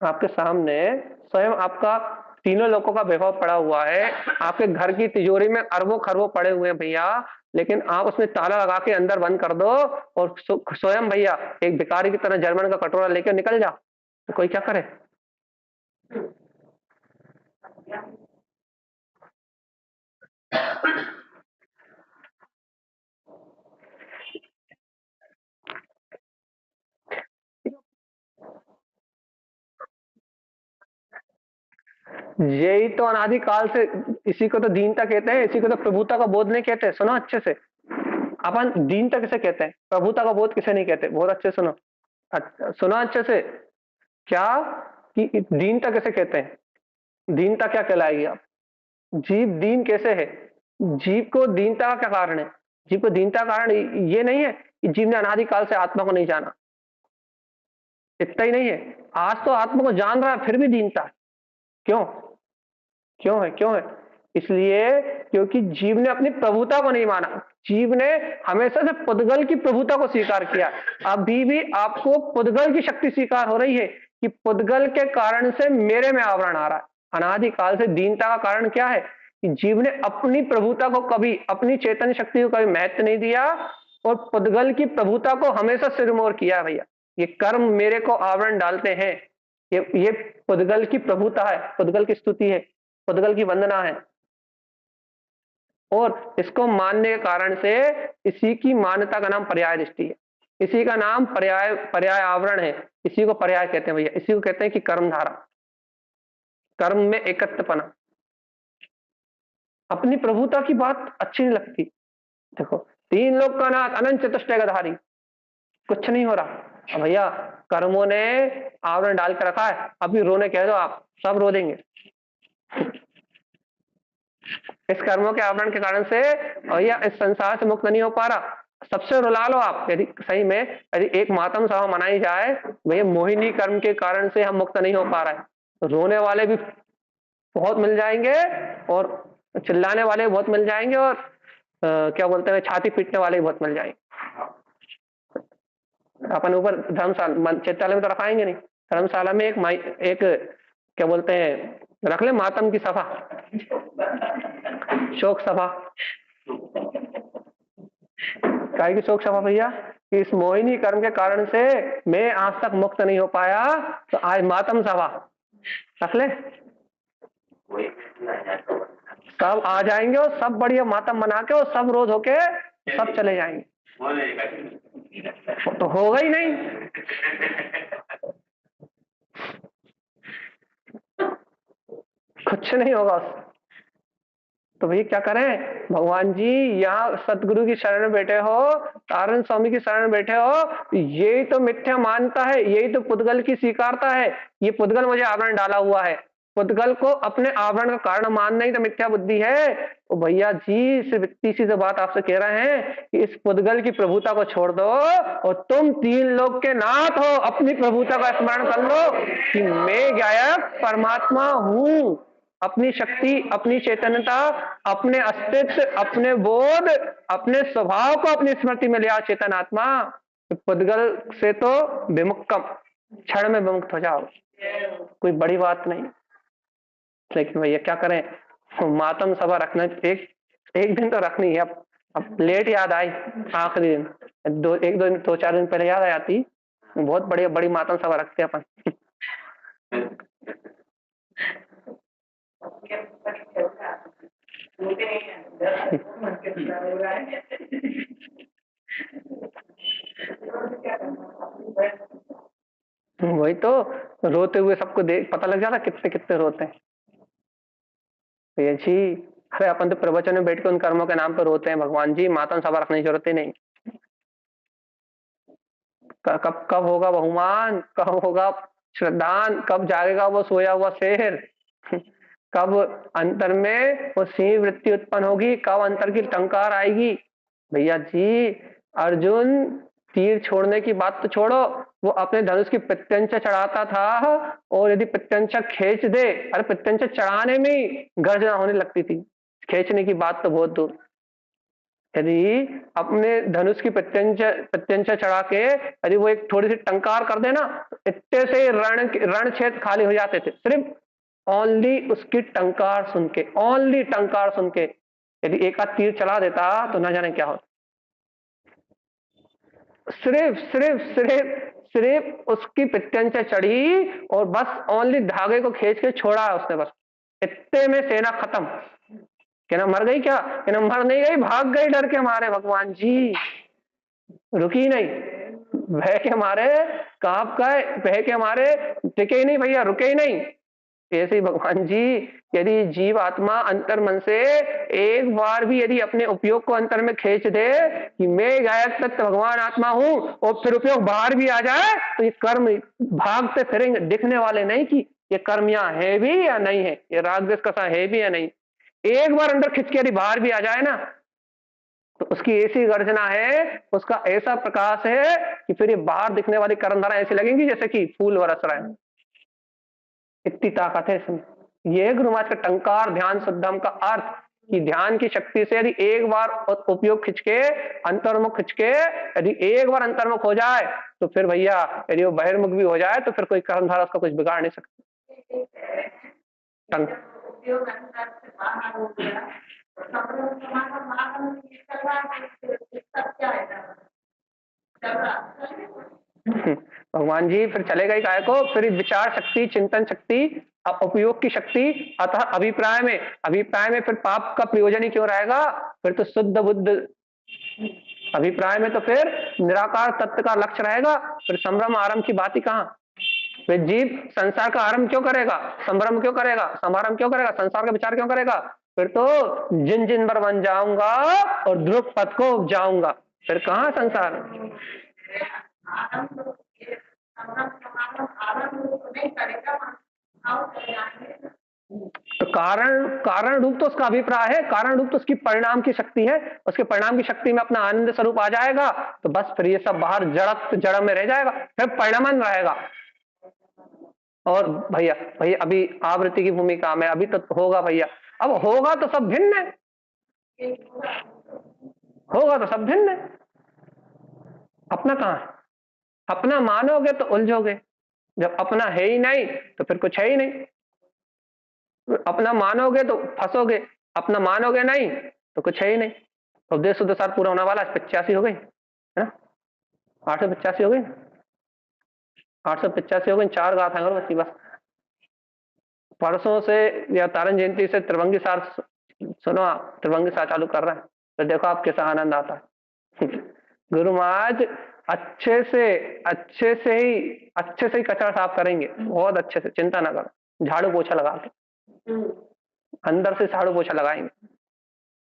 आपके सामने स्वयं आपका तीनों लोगों का वैभव पड़ा हुआ है, आपके घर की तिजोरी में अरबों खरबों पड़े हुए हैं भैया, लेकिन आप उसमें ताला लगा के अंदर बंद कर दो और स्वयं भैया एक भिखारी की तरह जर्मन का कटोरा लेके निकल जाओ तो कोई क्या करे? यही तो अनादि काल से, इसी को तो दीनता कहते हैं, इसी को तो प्रभुता का बोध नहीं कहते। सुनो अच्छे से, अपन दीनता किसे कहते हैं, प्रभुता का बोध किसे नहीं कहते? बहुत अच्छे सुनो, सुनो अच्छे से, क्या कि दीनता किसे कहते हैं? दीनता क्या कहलाएगी? आप जीव दीन कैसे है? जीव को दीनता का क्या कारण है? जीव को दीनता का कारण ये नहीं है कि जीव ने अनादि काल से आत्मा को नहीं जाना, इतना ही नहीं है, आज तो आत्मा को जान रहा है फिर भी दीनता है। क्यों? क्यों है? क्यों है? इसलिए क्योंकि जीव ने अपनी प्रभुता को नहीं माना, जीव ने हमेशा से पुद्गल की प्रभुता को स्वीकार किया। अभी भी आपको पुद्गल की शक्ति स्वीकार हो रही है कि पुद्गल के कारण से मेरे में आवरण आ रहा है। अनादि काल से दीनता का कारण क्या है कि जीव ने अपनी प्रभुता को कभी, अपनी चेतन शक्ति को कभी महत्व नहीं दिया और पुद्गल की प्रभुता को हमेशा सिरमौर किया। भैया ये कर्म मेरे को आवरण डालते हैं, ये पुद्गल की प्रभुता है, पुद्गल की स्तुति है, पुद्गल की वंदना है, और इसको मानने के कारण से इसी की मान्यता का नाम पर्याय दृष्टि है, इसी का नाम पर्याय पर्याय आवरण है, इसी को पर्याय कहते हैं भैया। इसी को कहते हैं कि कर्म धारा, कर्म में एकत्वपना। अपनी प्रभुता की बात अच्छी नहीं लगती। देखो, तीन लोग का नाथ अनंत चतुष्टयधारी, कुछ नहीं हो रहा भैया, कर्मों ने आवरण डाल कर रखा है। अभी रोने कह दो आप, सब रो देंगे। इस कर्मों के आवरण के कारण से भैया इस संसार से मुक्त नहीं हो पा रहा। सबसे रुला लो आप, यदि सही में यदि एक मातम सभा मनाई जाए, भैया मोहिनी कर्म के कारण से हम मुक्त नहीं हो पा रहे हैं, तो रोने वाले भी बहुत मिल जाएंगे और चिल्लाने वाले भी बहुत मिल जाएंगे और क्या बोलते हैं छाती पीटने वाले भी बहुत मिल जाएंगे। अपन ऊपर धर्मशाला चित्रालय में तो रखाएंगे नहीं, धर्मशाला में एक क्या बोलते हैं रख ले मातम की सभा, शोक सभा। काय की शोक सभा भैया? इस मोहिनी कर्म के कारण से मैं आज तक मुक्त नहीं हो पाया, तो आज मातम सभा रख ले, सब आ जाएंगे और सब बढ़िया मातम बना के और सब रोज होके सब चले जाएंगे। वो तो होगा ही नहीं। कुछ नहीं होगा उससे। तो भैया क्या करें, भगवान जी यहाँ सतगुरु की शरण में बैठे हो, तारण स्वामी की शरण में बैठे हो, यही तो मिथ्या मानता है, यही तो पुद्गल की स्वीकारता है। ये पुद्गल मुझे आवरण डाला हुआ है, पुद्गल को अपने आवरण का कारण मानना ही तो मिथ्या बुद्धि है। तो भैया जी इतनी सी तो बात आपसे कह रहे हैं कि इस पुद्गल की प्रभुता को छोड़ दो और तुम तीन लोग के नाथ हो, अपनी प्रभुता का स्मरण कर लो कि मैं गायक परमात्मा हूं। अपनी शक्ति, अपनी चैतन्यता, अपने अस्तित्व, अपने बोध, अपने स्वभाव को अपनी स्मृति में लिया चेतन आत्मा। पुद्गल से तो विमुक्तम, क्षण में विमुक्त हो जाओ, कोई बड़ी बात नहीं। लेकिन भैया क्या करें, मातम सभा रखना एक एक दिन तो रखनी है। अब लेट याद आई आखिरी दिन, दो चार दिन पहले याद आ जाती, बहुत बड़ी मातम सभा रखते हैं अपन। वही तो, रोते हुए सबको देख पता लग जाता कितने कितने रोते हैं। तो ये जी, अरे अपन तो प्रवचन में बैठ के उन कर्मों के नाम पर रोते हैं, भगवान जी मातम सभा रखने की जरूरत ही नहीं। कब कब होगा बहुमान, कब होगा श्रद्धान, कब जागेगा वो सोया हुआ शेर, कब अंतर में वो सिंह वृत्ति उत्पन्न होगी, कब अंतर की टंकार आएगी। भैया जी अर्जुन तीर छोड़ने की बात तो छोड़ो, वो अपने धनुष की प्रत्यंचा चढ़ाता था और यदि प्रत्यंचा खींच दे, अरे प्रत्यंचा चढ़ाने में ही गर्जना होने लगती थी, खींचने की बात तो बहुत दूर। यदि अपने धनुष की प्रत्यंचा चढ़ा के यदि वो एक थोड़ी सी टंकार कर देना, तो इतने से रण क्षेत्र खाली हो जाते थे, सिर्फ ओनली उसकी टंकार सुन के, ओनली टंकार सुन के। यदि एक आध तीर चला देता तो ना जाने क्या होता। सिर्फ सिर्फ सिर्फ सिर्फ उसकी प्रत्यंचा चढ़ी और बस ओनली धागे को खींच के छोड़ा है उसने, बस इतने में सेना खत्म। कहना मर गई क्या, कहना मर नहीं गई, भाग गई डर के मारे, भगवान जी रुकी नहीं, भय के मारे, कांप गए, भय के मारे टिके ही नहीं भैया, रुके ही नहीं। ऐसे ही भगवान जी यदि जीव आत्मा अंतर मन से एक बार भी यदि अपने उपयोग को अंतर में खींच दे कि मैं गायक तत्व भगवान आत्मा हूं, और फिर उपयोग बाहर भी आ जाए, तो ये कर्म भागते फिरेंगे, दिखने वाले नहीं कि ये कर्म यहाँ है भी या नहीं है, ये राग द्वेष कसा है भी या नहीं। एक बार अंदर खिंच के यदि बाहर भी आ जाए ना, तो उसकी ऐसी गर्जना है, उसका ऐसा प्रकाश है कि फिर ये बाहर दिखने वाली कर्मधारा ऐसी लगेंगी जैसे कि फूल बरस रहे हैं। इतनी ताकत है इसमें। ये गुरु महाराज का टंकार ध्यान शुद्धम का अर्थ कि ध्यान की शक्ति से यदि एक बार उपयोग खिंच के, अंतर्मुख खिंच के यदि एक बार अंतर्मुख हो जाए, तो फिर भैया यदि वो बहिर्मुख भी हो जाए तो फिर कोई कर्मधारा उसका कुछ बिगाड़ नहीं सकती। भगवान जी फिर चलेगा ही काय को, फिर विचार शक्ति, चिंतन शक्ति, उपयोग की शक्ति, अतः अभिप्राय में फिर पाप का प्रयोजन ही क्यों रहेगा, फिर तो शुद्ध बुद्ध अभिप्राय में तो फिर निराकार तत्व का लक्ष्य रहेगा, फिर संभ्रम आरंभ की बात ही कहां। फिर जीव संसार का आरंभ क्यों करेगा, संभ्रम क्यों करेगा, समारंभ क्यों करेगा, संसार का विचार क्यों करेगा, फिर तो जिन जिन पर बन जाऊंगा और ध्रुव पथ को उपजाऊंगा, फिर कहां संसार। तो कारण रूप तो उसका अभिप्राय है, कारण रूप तो उसकी परिणाम की शक्ति है, उसके परिणाम की शक्ति में अपना आनंद स्वरूप आ जाएगा, तो बस फिर ये सब बाहर जड़ में रह जाएगा, फिर परिणामन रहेगा। और भैया भैया अभी आवृत्ति की भूमिका में अभी तो होगा भैया, अब होगा तो सब भिन्न है, होगा तो सब भिन्न है, अपना कहां है। अपना मानोगे तो उलझोगे, जब अपना है ही नहीं तो फिर कुछ है ही नहीं। अपना मानोगे तो फंसोगे, अपना मानोगे नहीं तो कुछ है ही नहीं। उपदेश शुद्ध सार पूरा होने वाला, 85 हो गई है ना, 885 हो गई, 885 हो गई, 4 गाथा और बच्ची बस। परसों से या तारण जयंती से त्रिभंगी सार सुनो, त्रिभंगी सार चालू कर रहे हैं, तो देखो आप कैसा आनंद आता है। गुरु महाराज अच्छे से ही कचरा साफ करेंगे, बहुत अच्छे से, चिंता ना करो, झाड़ू पोछा लगा के अंदर से झाड़ू पोछा लगाएंगे।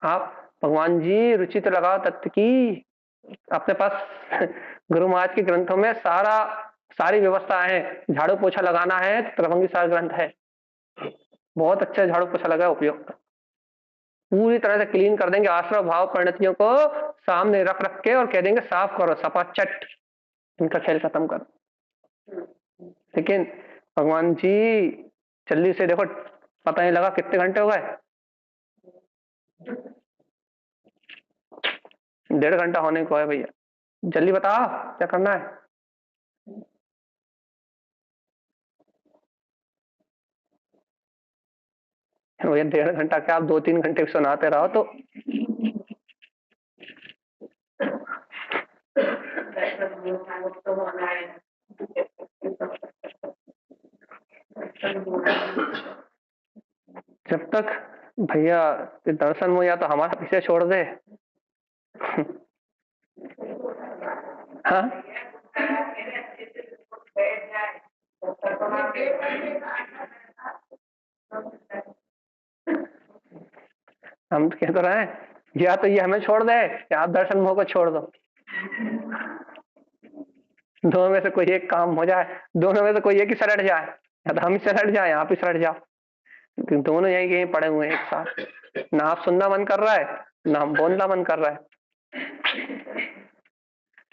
आप भगवान जी रुचि तो लगाओ तत्व की, अपने पास गुरु महाराज के ग्रंथों में सारी व्यवस्था है। झाड़ू पोछा लगाना है तो त्रभंगी सार ग्रंथ है, बहुत अच्छा झाड़ू पोछा लगा उपयोग, पूरी तरह से क्लीन कर देंगे। आश्रम भाव परिणतियों को सामने रख रख के और कह देंगे साफ करो, सपाचट, इनका खेल खत्म करो। लेकिन भगवान जी जल्दी से देखो, पता नहीं लगा कितने घंटे हो गए, 1.5 घंटा होने को है भैया, जल्दी बताओ क्या करना है। भैया 1.5 घंटा क्या, आप 2-3 घंटे सुनाते रहो तो। जब तक भैया दर्शन हो या तो हमारा पीछे छोड़ दे। हाँ, हम तो कह तो रहे हैं, या तो ये हमें छोड़ दे या आप दर्शन मोह को छोड़ दो, दोनों में से कोई एक काम हो जाए, दोनों में से कोई एक ही सलट जाए, या तो हम ही सलट जाए या आप ही सलट जाओ, दोनों यहीं पड़े हुए हैं एक साथ, ना आप सुनना मन कर रहा है ना हम बोलना मन कर रहा है।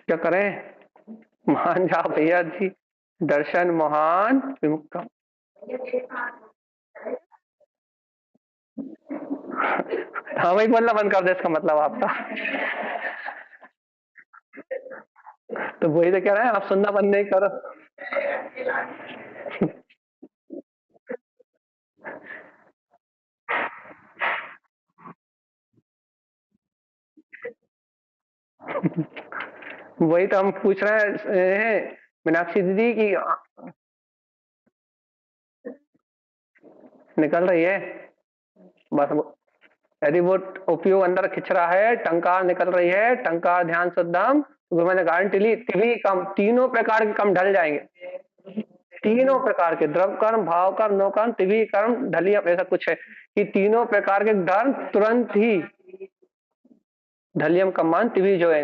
क्या करें, मान जाओ भैया जी, दर्शन महान विमुक्तम। हाँ, वही बोलना बंद कर दे इसका मतलब आपका। तो वही तो कह रहे हैं, आप सुनना बंद नहीं करो। वही तो हम पूछ रहे हैं मीनाक्षी दीदी की, निकल रही है बस, यदि वो उपयोग अंदर खिंच रहा है, टंकार निकल रही है, टंकार ध्यान शुद्धम, तो मैंने गारंटी ली, तिभी कम, तीनों प्रकार के कम ढल जाएंगे, तीनों प्रकार के द्रव कर्म, भाव कर्म, नो कर्म, तिभी कर्म ढलिया, ऐसा कुछ है कि तीनों प्रकार के धर्म तुरंत ही, ढलियम कमान तिभी जो है,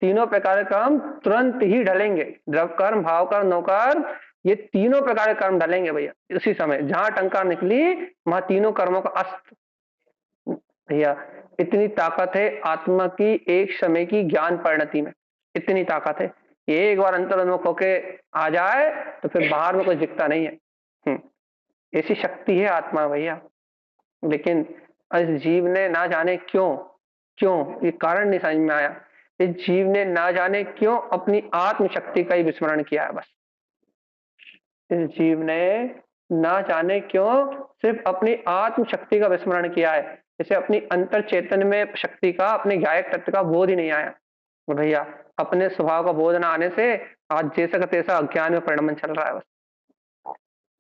तीनों प्रकार के कर्म तुरंत ही ढलेंगे, द्रव कर्म, भाव कर्म, नो कर्म, ये तीनों प्रकार के कर्म ढलेंगे भैया उसी समय, जहां टंकार निकली वहां तीनों कर्मों का अस्त। भैया इतनी ताकत है आत्मा की एक समय की ज्ञान परिणति में, इतनी ताकत है, ये एक बार अंतर्मुख होके आ जाए तो फिर बाहर में कोई दिखता नहीं है। ऐसी शक्ति है आत्मा भैया। लेकिन इस जीव ने ना जाने क्यों ये कारण नहीं समझ में आया, इस जीव ने ना जाने क्यों अपनी आत्म शक्ति का ही विस्मरण किया है बस। इस जीव ने ना जाने क्यों सिर्फ अपनी आत्म शक्ति का विस्मरण किया है, इसे अपनी अंतर चेतन में शक्ति का, अपने गायक तत्व का बोध ही नहीं आया। भैया अपने स्वभाव का बोध ना आने से आज जैसा का तैसा अज्ञान में परिणमन चल रहा है बस।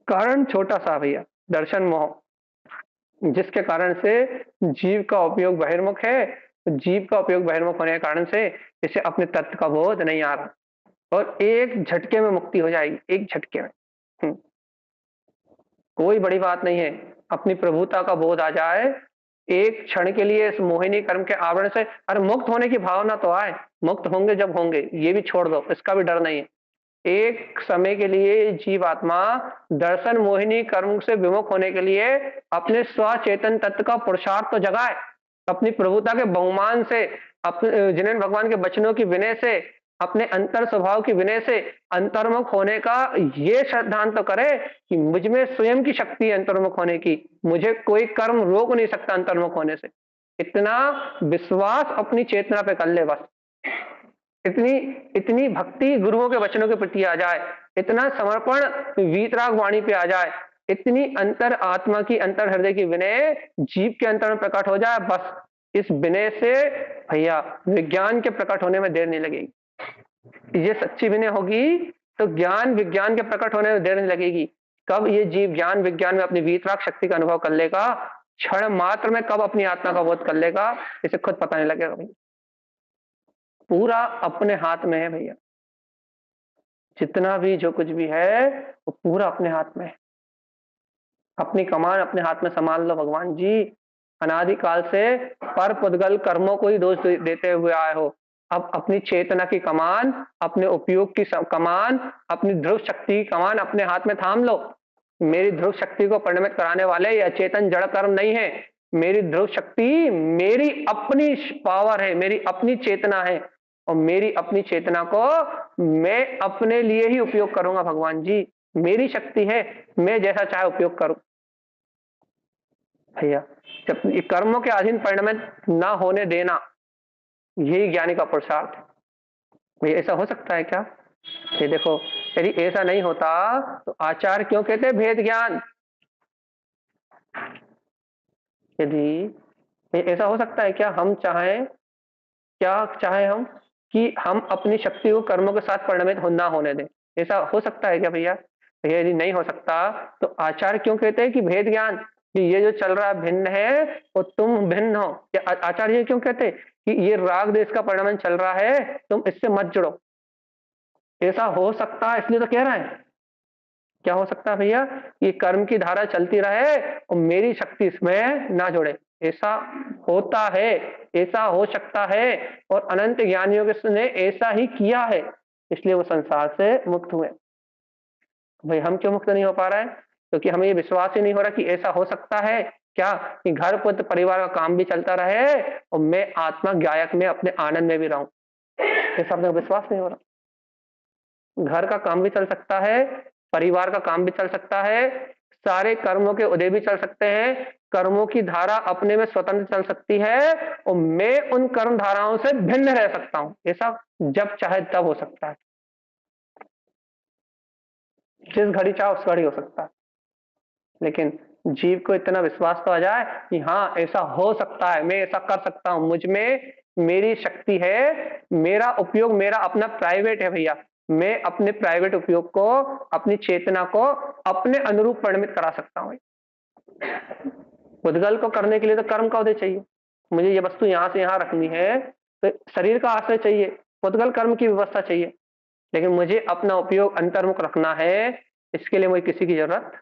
कारण छोटा सा भैया, दर्शन मोह, जिसके कारण से जीव का उपयोग बहिर्मुख है, जीव का उपयोग बहिर्मुख होने के कारण से इसे अपने तत्व का बोध नहीं आ रहा, और एक झटके में मुक्ति हो जाएगी, एक झटके में। कोई बड़ी बात नहीं है, अपनी प्रभुता का बोध आ जाए एक क्षण के लिए इस मोहिनी कर्म के आवरण से, अरे मुक्त होने की भावना तो आए, मुक्त होंगे जब होंगे, ये भी छोड़ दो, इसका भी डर नहीं है। एक समय के लिए जीवात्मा दर्शन मोहिनी कर्म से विमुख होने के लिए अपने स्वचेतन तत्व का पुरुषार्थ तो जगाए, अपनी प्रभुता के बहुमान से, अपने जिन्हें भगवान के वचनों की विनय से, अपने अंतर स्वभाव की विनय से अंतर्मुख होने का ये श्रद्धांत तो करे कि मुझ में स्वयं की शक्ति है अंतर्मुख होने की, मुझे कोई कर्म रोक नहीं सकता अंतर्मुख होने से। इतना विश्वास अपनी चेतना पे कर ले बस, इतनी भक्ति गुरुओं के वचनों के प्रति आ जाए, इतना समर्पण वीतराग वाणी पे आ जाए, इतनी अंतर आत्मा की, अंतर हृदय की विनय जीव के अंतर में प्रकट हो जाए बस। इस विनय से भैया विज्ञान के प्रकट होने में देर नहीं लगेगी। ये सच्ची विनय होगी तो ज्ञान विज्ञान के प्रकट होने में देर नहीं लगेगी। कब ये जीव ज्ञान विज्ञान में अपनी वीतराग शक्ति का अनुभव कर लेगा, क्षण मात्र में कब अपनी आत्मा का बोध कर लेगा, इसे खुद पता नहीं लगेगा भाई। पूरा अपने हाथ में है भैया। जितना भी जो कुछ भी है वो पूरा अपने हाथ में है। अपनी कमान अपने हाथ में संभाल लो भगवान जी। अनादिकाल से पर पुद्गल कर्मों को ही दोष देते हुए आए हो। अब अपनी चेतना की कमान, अपने उपयोग की कमान, अपनी ध्रुव शक्ति की कमान अपने हाथ में थाम लो। मेरी ध्रुव शक्ति को परिणमित कराने वाले ये अचेतन जड़ कर्म नहीं है। मेरी ध्रुव शक्ति मेरी अपनी पावर है, मेरी अपनी चेतना है, और मेरी अपनी चेतना को मैं अपने लिए ही उपयोग करूंगा भगवान जी। मेरी शक्ति है, मैं जैसा चाहे उपयोग करूं भैया। जब ये कर्मों के अधीन परिणमित ना होने देना, यही ज्ञानी का पुरुषार्थ है भैया। ऐसा हो सकता है क्या? ये देखो, यदि ऐसा नहीं होता तो आचार्य क्यों कहते हैं भेद ज्ञान? यदि ऐसा हो सकता है क्या, हम चाहें, क्या चाहें हम कि हम अपनी शक्ति को कर्मों के साथ परिणमित ना होने दें? ऐसा हो सकता है क्या भैया? भैया यदि नहीं हो सकता तो आचार्य क्यों कहते हैं कि भेद ज्ञान, कि ये जो चल रहा भिन्न है और तुम भिन्न हो? आचार्य क्यों कहते हैं कि ये राग देश का परिणमन चल रहा है, तुम इससे मत जुड़ो? ऐसा हो सकता है, इसलिए तो कह रहे हैं। क्या हो सकता है भैया? ये कर्म की धारा चलती रहे और मेरी शक्ति इसमें ना जुड़े। ऐसा होता है, ऐसा हो सकता है, और अनंत ज्ञानियों ने ऐसा ही किया है, इसलिए वो संसार से मुक्त हुए। भाई हम क्यों मुक्त नहीं हो पा रहे हैं? क्योंकि हमें ये विश्वास ही नहीं हो रहा कि ऐसा हो सकता है क्या, कि घर पुत्र परिवार का काम भी चलता रहे और मैं आत्मा गायक में अपने आनंद में भी रहूं। ऐसा अपने विश्वास नहीं हो रहा। घर का काम भी चल सकता है, परिवार का काम भी चल सकता है, सारे कर्मों के उदय भी चल सकते हैं, कर्मों की धारा अपने में स्वतंत्र चल सकती है, और मैं उन कर्म धाराओं से भिन्न रह सकता हूं। ऐसा जब चाहे तब हो सकता है, जिस घड़ी चाहे उस घड़ी हो सकता है। लेकिन जीव को इतना विश्वास तो आ जाए कि हाँ ऐसा हो सकता है, मैं ऐसा कर सकता हूं, मुझ में मेरी शक्ति है, मेरा उपयोग मेरा अपना प्राइवेट है भैया। मैं अपने प्राइवेट उपयोग को, अपनी चेतना को अपने अनुरूप परिणमित करा सकता हूं। उद्गल को करने के लिए तो कर्म का उदय चाहिए। मुझे ये वस्तु यहां से यहां रखनी है तो शरीर का आश्रय चाहिए, उद्गल कर्म की व्यवस्था चाहिए। लेकिन मुझे अपना उपयोग अंतर्मुख रखना है, इसके लिए मुझे किसी की जरूरत,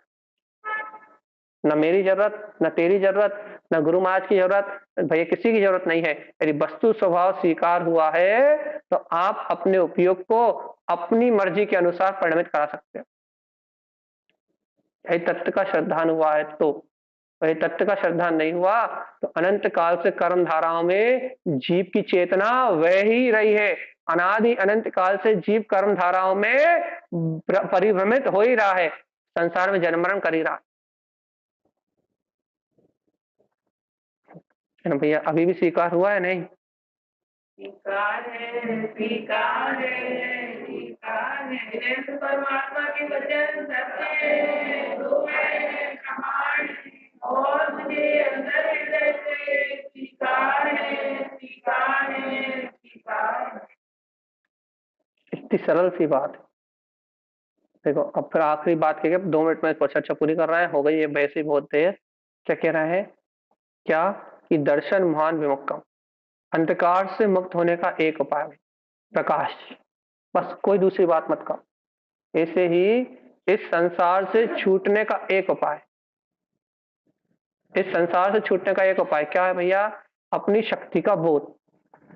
न मेरी जरूरत, न तेरी जरूरत, न गुरु महाराज की जरूरत, भैया किसी की जरूरत नहीं है। यदि वस्तु स्वभाव स्वीकार हुआ है तो आप अपने उपयोग को अपनी मर्जी के अनुसार परिणमित करा सकते हो। यदि तत्व का श्रद्धान हुआ है तो, वही तत्व का श्रद्धान नहीं हुआ तो अनंत काल से कर्म धाराओं में जीव की चेतना वह ही रही है। अनादि अनंत काल से जीव कर्म धाराओं में परिभ्रमित हो ही रहा है, संसार में जन्म मरण कर ही रहा है ना भैया। अभी भी स्वीकार हुआ है नहीं? स्वीकार है, स्वीकार है, स्वीकार है। परमात्मा के वचन सत्य है, वो है कमाल, और मुझे अंदर हृदय से स्वीकार है, स्वीकार है, स्वीकार है। इतनी सरल सी बात है। देखो अब फिर आखिरी बात कह के 2 मिनट में चर्चा पूरी कर रहे हैं, हो गई ये वैसे ही बहुत देर। क्या कह रहे हैं? क्या कि दर्शन महान विमुक्तम, अंधकार से मुक्त होने का एक उपाय है प्रकाश। बस कोई दूसरी बात मत कहो। ऐसे ही इस संसार से छूटने का एक उपाय, इस संसार से छूटने का एक उपाय क्या है भैया? अपनी शक्ति का बोध।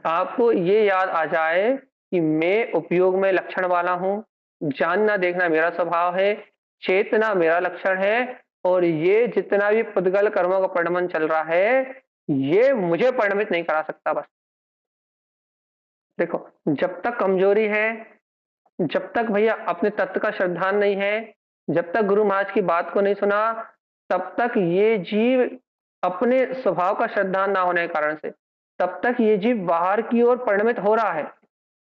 आपको ये याद आ जाए कि मैं उपयोग में लक्षण वाला हूं, जानना देखना मेरा स्वभाव है, चेतना मेरा लक्षण है, और ये जितना भी पुद्गल कर्मों का परिणमन चल रहा है ये मुझे परिणमित नहीं करा सकता। बस देखो, जब तक कमजोरी है, जब तक भैया अपने तत्व का श्रद्धान नहीं है, जब तक गुरु महाराज की बात को नहीं सुना, तब तक ये जीव अपने स्वभाव का श्रद्धान ना होने के कारण से, तब तक ये जीव बाहर की ओर परिणमित हो रहा है।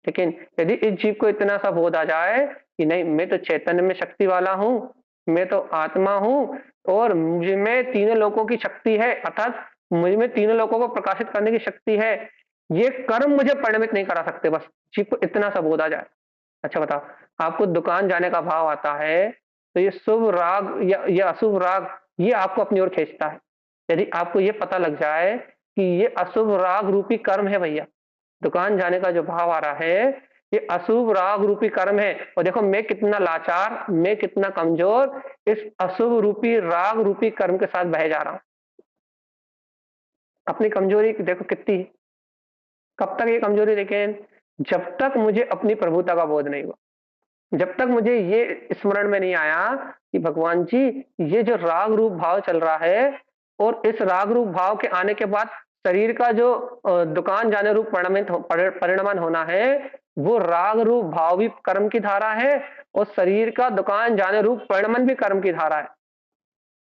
लेकिन यदि इस जीव को इतना सा बोध आ जाए कि नहीं, मैं तो चैतन्य में शक्ति वाला हूं, मैं तो आत्मा हूं, और मुझ में तीनों लोकों की शक्ति है, अर्थात मुझ में तीनों लोकों को प्रकाशित करने की शक्ति है, ये कर्म मुझे परिणमित नहीं करा सकते। बस जीव को इतना सा बोध आ जाए। अच्छा बताओ, आपको दुकान जाने का भाव आता है तो ये शुभ राग या ये अशुभ राग ये आपको अपनी ओर खींचता है। यदि आपको ये पता लग जाए कि ये अशुभ राग रूपी कर्म है भैया, दुकान जाने का जो भाव आ रहा है, ये अशुभ राग रूपी कर्म है। और देखो मैं कितना लाचार, मैं कितना कमजोर इस अशुभ रूपी राग रूपी कर्म के साथ बह जा रहा हूं। अपनी कमजोरी देखो कितनी। कब तक ये कमजोरी देखें? जब तक मुझे अपनी प्रभुता का बोध नहीं हुआ, जब तक मुझे ये स्मरण में नहीं आया कि भगवान जी ये जो राग रूप भाव चल रहा है, और इस राग रूप भाव के आने के बाद शरीर का जो दुकान जाने रूप परिणमन होना है, वो राग रूप भाव भी कर्म की धारा है, और शरीर का दुकान जाने रूप परिणमन भी कर्म की धारा है।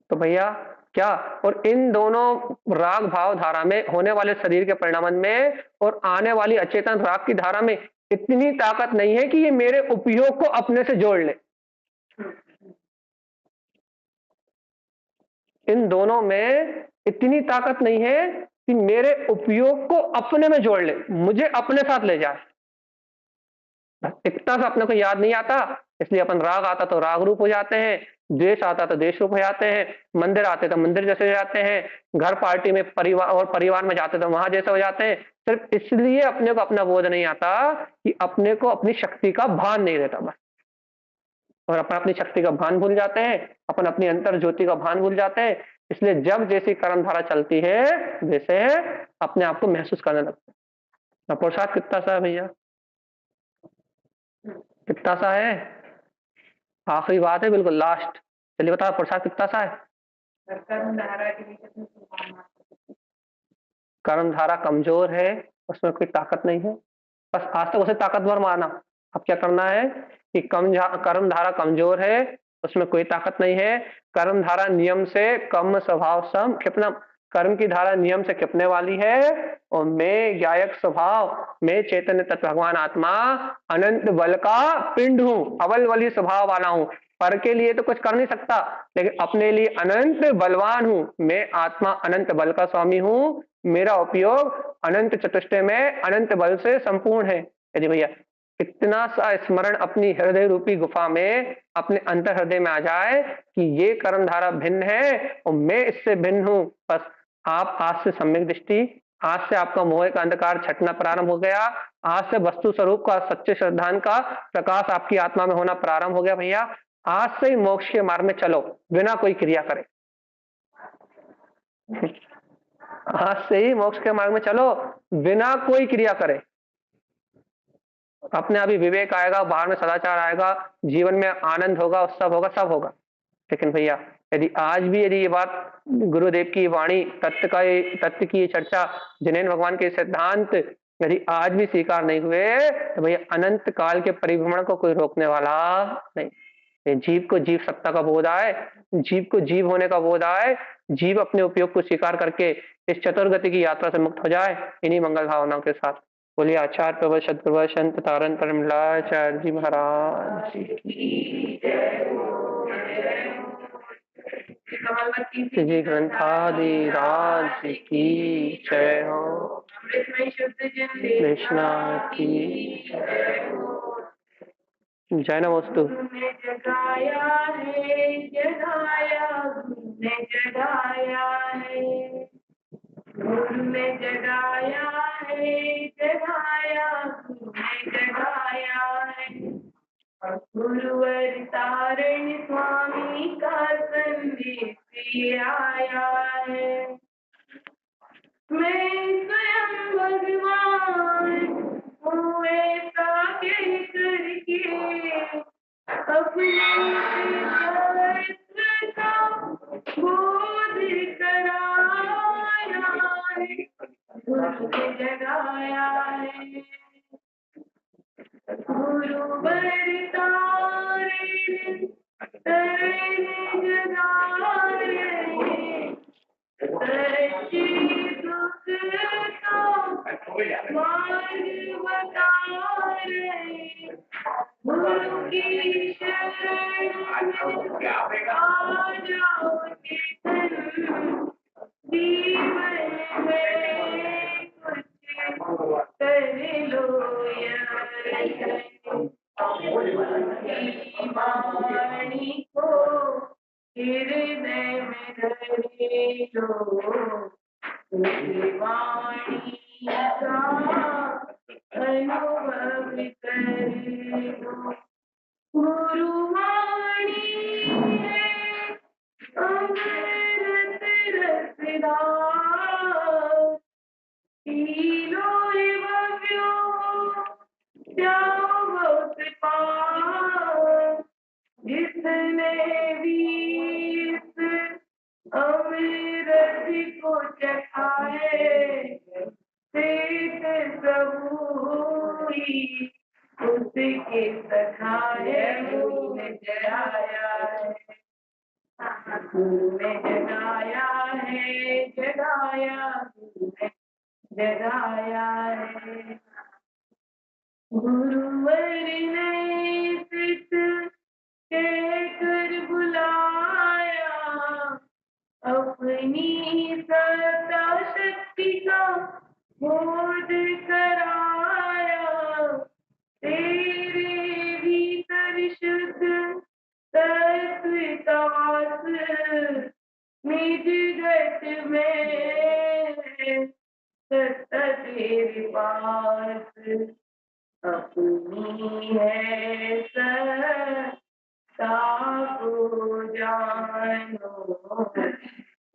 तो भैया क्या, और इन दोनों राग भाव धारा में होने वाले शरीर के परिणामन में और आने वाली अचेतन राग की धारा में इतनी ताकत नहीं है कि ये मेरे उपयोग को अपने से जोड़ ले। इन दोनों में इतनी ताकत नहीं है कि मेरे उपयोग को अपने में जोड़ ले, मुझे अपने साथ ले जाए। इतना सा अपने को याद नहीं आता, इसलिए अपन राग आता तो राग रूप हो जाते हैं, द्वेष आता तो देश रूप हो जाते हैं, मंदिर आते तो मंदिर जैसे हो जाते हैं, घर पार्टी में परिवार और परिवार में जाते तो वहां जैसे हो जाते हैं। सिर्फ इसलिए अपने को अपना बोध नहीं आता कि अपने को अपनी शक्ति का भान नहीं रहता बस। और अपन अपनी शक्ति का भान भूल जाते हैं, अपन अपनी अंतर ज्योति का भान भूल जाते हैं। इसलिए जब जैसी कर्म धारा चलती है वैसे अपने आप को महसूस करने लगते हैं। पुरुषार्थ कितना सा है भैया, कितना सा है? आखिरी बात है, बिल्कुल लास्ट। चलिए बताओ पुरुषार्थ कितना सा है? कर्म धारा कमजोर है, उसमें कोई ताकत नहीं है, बस आज तक उसे ताकतवर माना। अब क्या करना है कि कर्म धारा कमजोर है, उसमें कोई ताकत नहीं है। कर्म धारा नियम से कम स्वभाव सम क्षिपणम, कर्म की धारा नियम से क्षिपने वाली है। और मैं गायक स्वभाव, मैं चैतन्य तत्व भगवान आत्मा अनंत बल का पिंड हूं, अवल वली स्वभाव वाला हूं। पर के लिए तो कुछ कर नहीं सकता, लेकिन अपने लिए अनंत बलवान हूं। मैं आत्मा अनंत बल का स्वामी हूं, मेरा उपयोग अनंत चतुष्टय में अनंत बल से संपूर्ण है। यदि भैया इतना सा स्मरण अपनी हृदय रूपी गुफा में अपने अंतर हृदय में आ जाए कि ये कर्म धारा भिन्न है और मैं इससे भिन्न हूं, बस आप आज से सम्यक दृष्टि, आज से आपका मोह का अंधकार छटना प्रारंभ हो गया। आज से वस्तु स्वरूप का सच्चे श्रद्धान का प्रकाश आपकी आत्मा में होना प्रारंभ हो गया। भैया आज से ही मोक्ष के मार्ग में चलो बिना कोई क्रिया करे। आज से ही मोक्ष के मार्ग में चलो बिना कोई क्रिया करे। अपने आप ही विवेक आएगा, बाहर में सदाचार आएगा, जीवन में आनंद होगा, उत्सव होगा, सब होगा। लेकिन भैया यदि आज भी यदि ये बात गुरुदेव की वाणी तत्व की ये चर्चा, जिनेन्द्र भगवान के सिद्धांत यदि आज भी स्वीकार नहीं हुए, तो भैया अनंत काल के परिभ्रमण को कोई रोकने वाला नहीं। जीव को जीव सत्ता का बोध आए, जीव को जीव होने का बोध आए, जीव अपने उपयोग को स्वीकार करके इस चतुर्गति की यात्रा से मुक्त हो जाए, इन्हीं मंगल भावनाओं के साथ बोलिए आचार्य प्रवर सदगुरु संत तारण परमलाचार्य जी महाराज जी, ग्रंथादि राज की जय हो, कृष्णा की जय नमोस्तु। जगाया है, जगाया ने जगाया है, गुरु ने जगाया है, जगाया ने जगाया है। गुरुवर तारण स्वामी का संदेश आया है। मैं स्वयं भगवान हूँ ऐसा कह करके अपने चरित्र का बोध कराया है, गुरु ने जगाया है। गुरु बरतारे तरने जगाए, सच्ची दुख का मार्ग बता रहे। गुरु की शरण आ जाओ चेतन, जीवन में कुछ कर लो यार। वाणी को हृदय में धरे लो, वाणी का अनुभव करो। गुरुवाणी है अमृत रसदार, पी लो रे भव्यो, जाओ बहुत पार। जिसने भी इस अमृत को चखा है, पेट प्रभु उसके सखाए ने जगाया है, ने जगाया है, जगाया ने जगाया है। गुरुवर ने सिद्ध कहकर बुलाया, अपनी सत्ता शक्ति का बोध कराया। तेरे भीतर शुद्ध तत्व वास, निज गत में सत्ता तेरे पास। अपनी है सत्ता को जानो,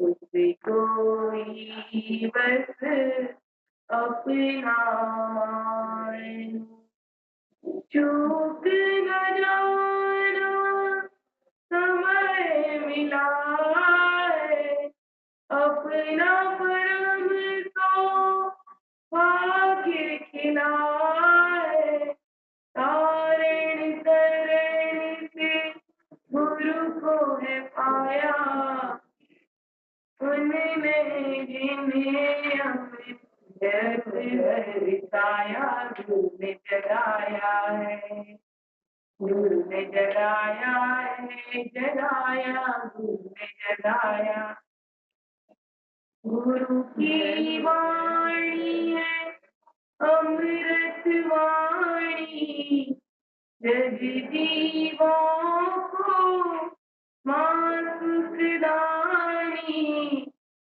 उसको ही बस अपना मानो। चूक न जाना समय मिला है, अपना परम तो भाग्य खिला है। तारण तरण से गुरु को है पाया, उनने जिन्हें हमें जग बरसाया। गुरु ने जगाया है, गुरु ने जगाया है, जगाया गुरु ने जगाया। गुरु की वाणी है अमृत वाणी, जग जीवों को मां सुखदानी।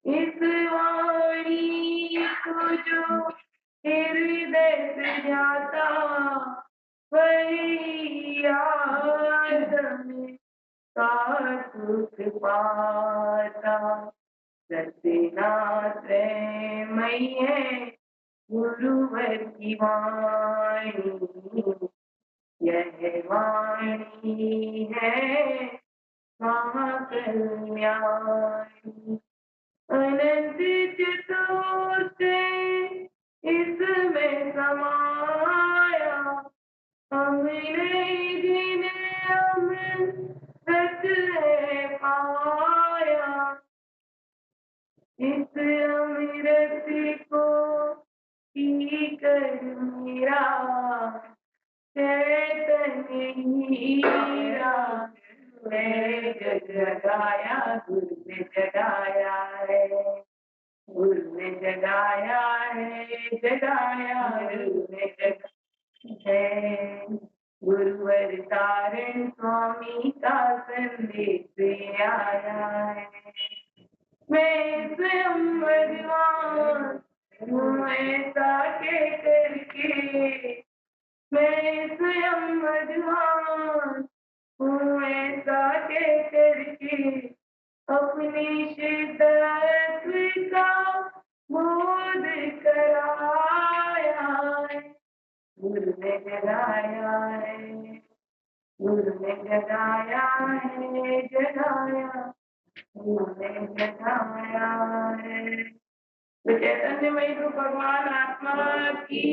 इस वाणी को जो हृदय से जाता, वही आदमी का सुख पाता। रचना प्रेमय है गुरुवर की वाणी, यह वाणी है महाकल्याणी। अनंत चितों से इसमें समाया, हमने जिन्हें अमृत है पाया। इस अमृत को पीकर मेरा चैतन्य हीरा, मैं जगाया गुरु ने जगाया है, गुरु ने जगाया है, जगाया गुरु ने जगाया है। गुरुवर तारण स्वामी का संदेश आया है। मैं स्वयं भगवान हूँ ऐसा कह करके, मैं स्वयं भगवान हूँ ऐसा कह करके, अपनी शिद्दत का बोध कराया है। गुरु ने जगाया है, गुरु ने जगाया है, जगाया गुरु ने जगाया है। तो चैतन्यमयी रूप भगवान आत्मा की